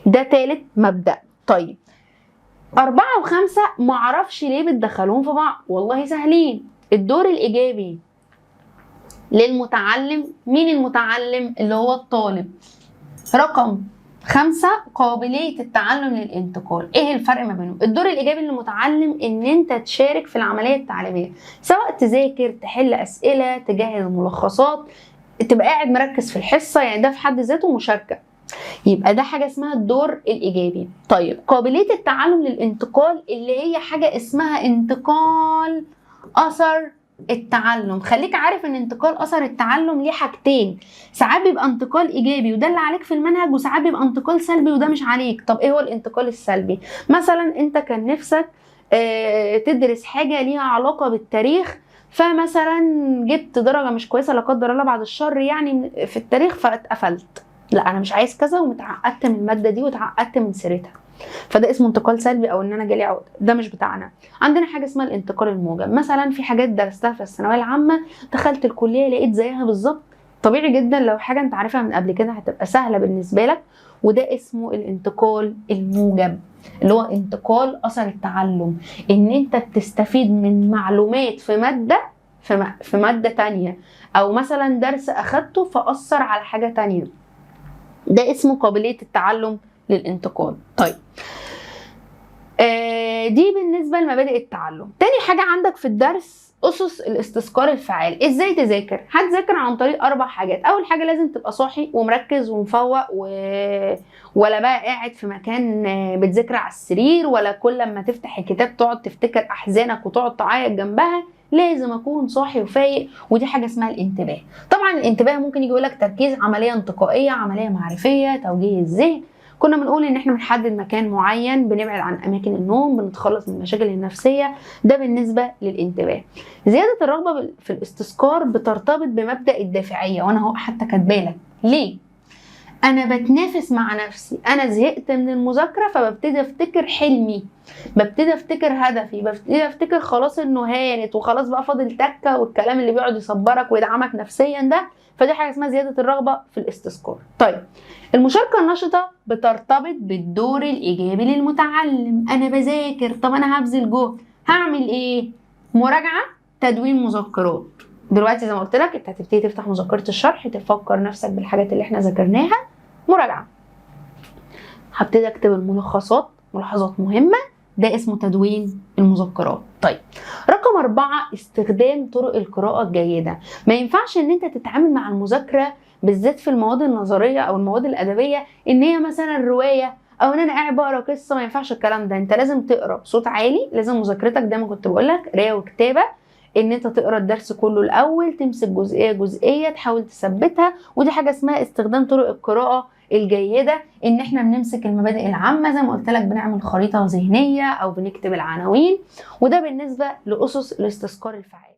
ده تالت مبدأ. طيب 4 و5 معرفش ليه بتدخلوهم في بعض، والله سهلين. الدور الإيجابي للمتعلم. مين المتعلم؟ اللي هو الطالب. رقم 5 قابلية التعلم للانتقال. ايه الفرق ما بينهم؟ الدور الايجابي للمتعلم ان انت تشارك في العملية التعليمية، سواء تذاكر، تحل اسئلة، تجهز ملخصات، تبقى قاعد مركز في الحصة، يعني ده في حد ذاته مشاركة. يبقى ده حاجة اسمها الدور الايجابي. طيب قابلية التعلم للانتقال اللي هي حاجة اسمها انتقال اثر التعلم. خليك عارف ان انتقال اثر التعلم ليه حاجتين، ساعات بيبقى انتقال ايجابي وده اللي عليك في المنهج، وساعات بيبقى انتقال سلبي وده مش عليك. طب ايه هو الانتقال السلبي؟ مثلا انت كان نفسك تدرس حاجه ليها علاقه بالتاريخ، فمثلا جبت درجه مش كويسه لا قدر الله بعد الشر يعني في التاريخ فاتقفلت، لا انا مش عايز كذا، ومتعقدت من الماده دي وتعقدت من سيرتها، فده اسمه انتقال سلبي او ان انا جالي عقده. ده مش بتاعنا. عندنا حاجه اسمها الانتقال الموجب. مثلا في حاجات درستها في الثانويه العامه، دخلت الكليه لقيت زيها بالظبط، طبيعي جدا لو حاجه انت عارفها من قبل كده هتبقى سهله بالنسبه لك، وده اسمه الانتقال الموجب، اللي هو انتقال اثر التعلم، ان انت بتستفيد من معلومات في ماده في ماده تانية، او مثلا درس اخدته فاثر على حاجه تانية، ده اسمه قابليه التعلم للانتقال. طيب دي بالنسبه لمبادئ التعلم. تاني حاجه عندك في الدرس اسس الاستذكار الفعال. ازاي تذاكر؟ هتذاكر عن طريق 4 حاجات. اول حاجه لازم تبقى صاحي ومركز ومفوق ولا بقى قاعد في مكان بتذاكر على السرير، ولا كل ما تفتح الكتاب تقعد تفتكر احزانك وتقعد تعيط جنبها. لازم اكون صاحي وفايق، ودي حاجه اسمها الانتباه. طبعا الانتباه ممكن يجي يقول لك تركيز، عمليه انتقائيه، عمليه معرفيه، توجيه الذهن. كنا بنقول ان احنا بنحدد مكان معين، بنبعد عن اماكن النوم، بنتخلص من المشاكل النفسيه، ده بالنسبه للانتباه. زياده الرغبه في الاستذكار بترتبط بمبدا الدافعيه، وانا اهو حتى كاتبالك ليه. انا بتنافس مع نفسي، انا زهقت من المذاكره فببتدي افتكر حلمي، ببتدي افتكر هدفي، ببتدي افتكر خلاص انه هانت وخلاص بقى فاضل تكه، والكلام اللي بيقعد يصبرك ويدعمك نفسيا ده، فدي حاجه اسمها زياده الرغبه في الاستذكار. طيب المشاركه النشطه بترتبط بالدور الايجابي للمتعلم. انا بذاكر، طب انا هبذل جهد، هعمل ايه؟ مراجعه، تدوين مذكرات. دلوقتي زي ما قلت لك انت هتبتدي تفتح مذكره الشرح، تفكر نفسك بالحاجات اللي احنا ذكرناها، مراجعه. هبتدي اكتب الملخصات، ملاحظات مهمة، ده اسمه تدوين المذكرات. طيب رقم 4 استخدام طرق القراءة الجيدة. ما ينفعش ان انت تتعامل مع المذاكرة بالذات في المواد النظرية او المواد الادبية ان هي مثلا رواية او ان انا قاعد بقرا قصة. ما ينفعش الكلام ده، انت لازم تقرا بصوت عالي، لازم مذاكرتك زي ما كنت بقول لك قرايه وكتابه، ان انت تقرا الدرس كله الاول، تمسك جزئيه جزئيه تحاول تثبتها، ودي حاجه اسمها استخدام طرق القراءه الجيده، ان احنا بنمسك المبادئ العامه زي ما قلت لك، بنعمل خريطه ذهنيه او بنكتب العناوين، وده بالنسبه لاسس الاستذكار الفعال.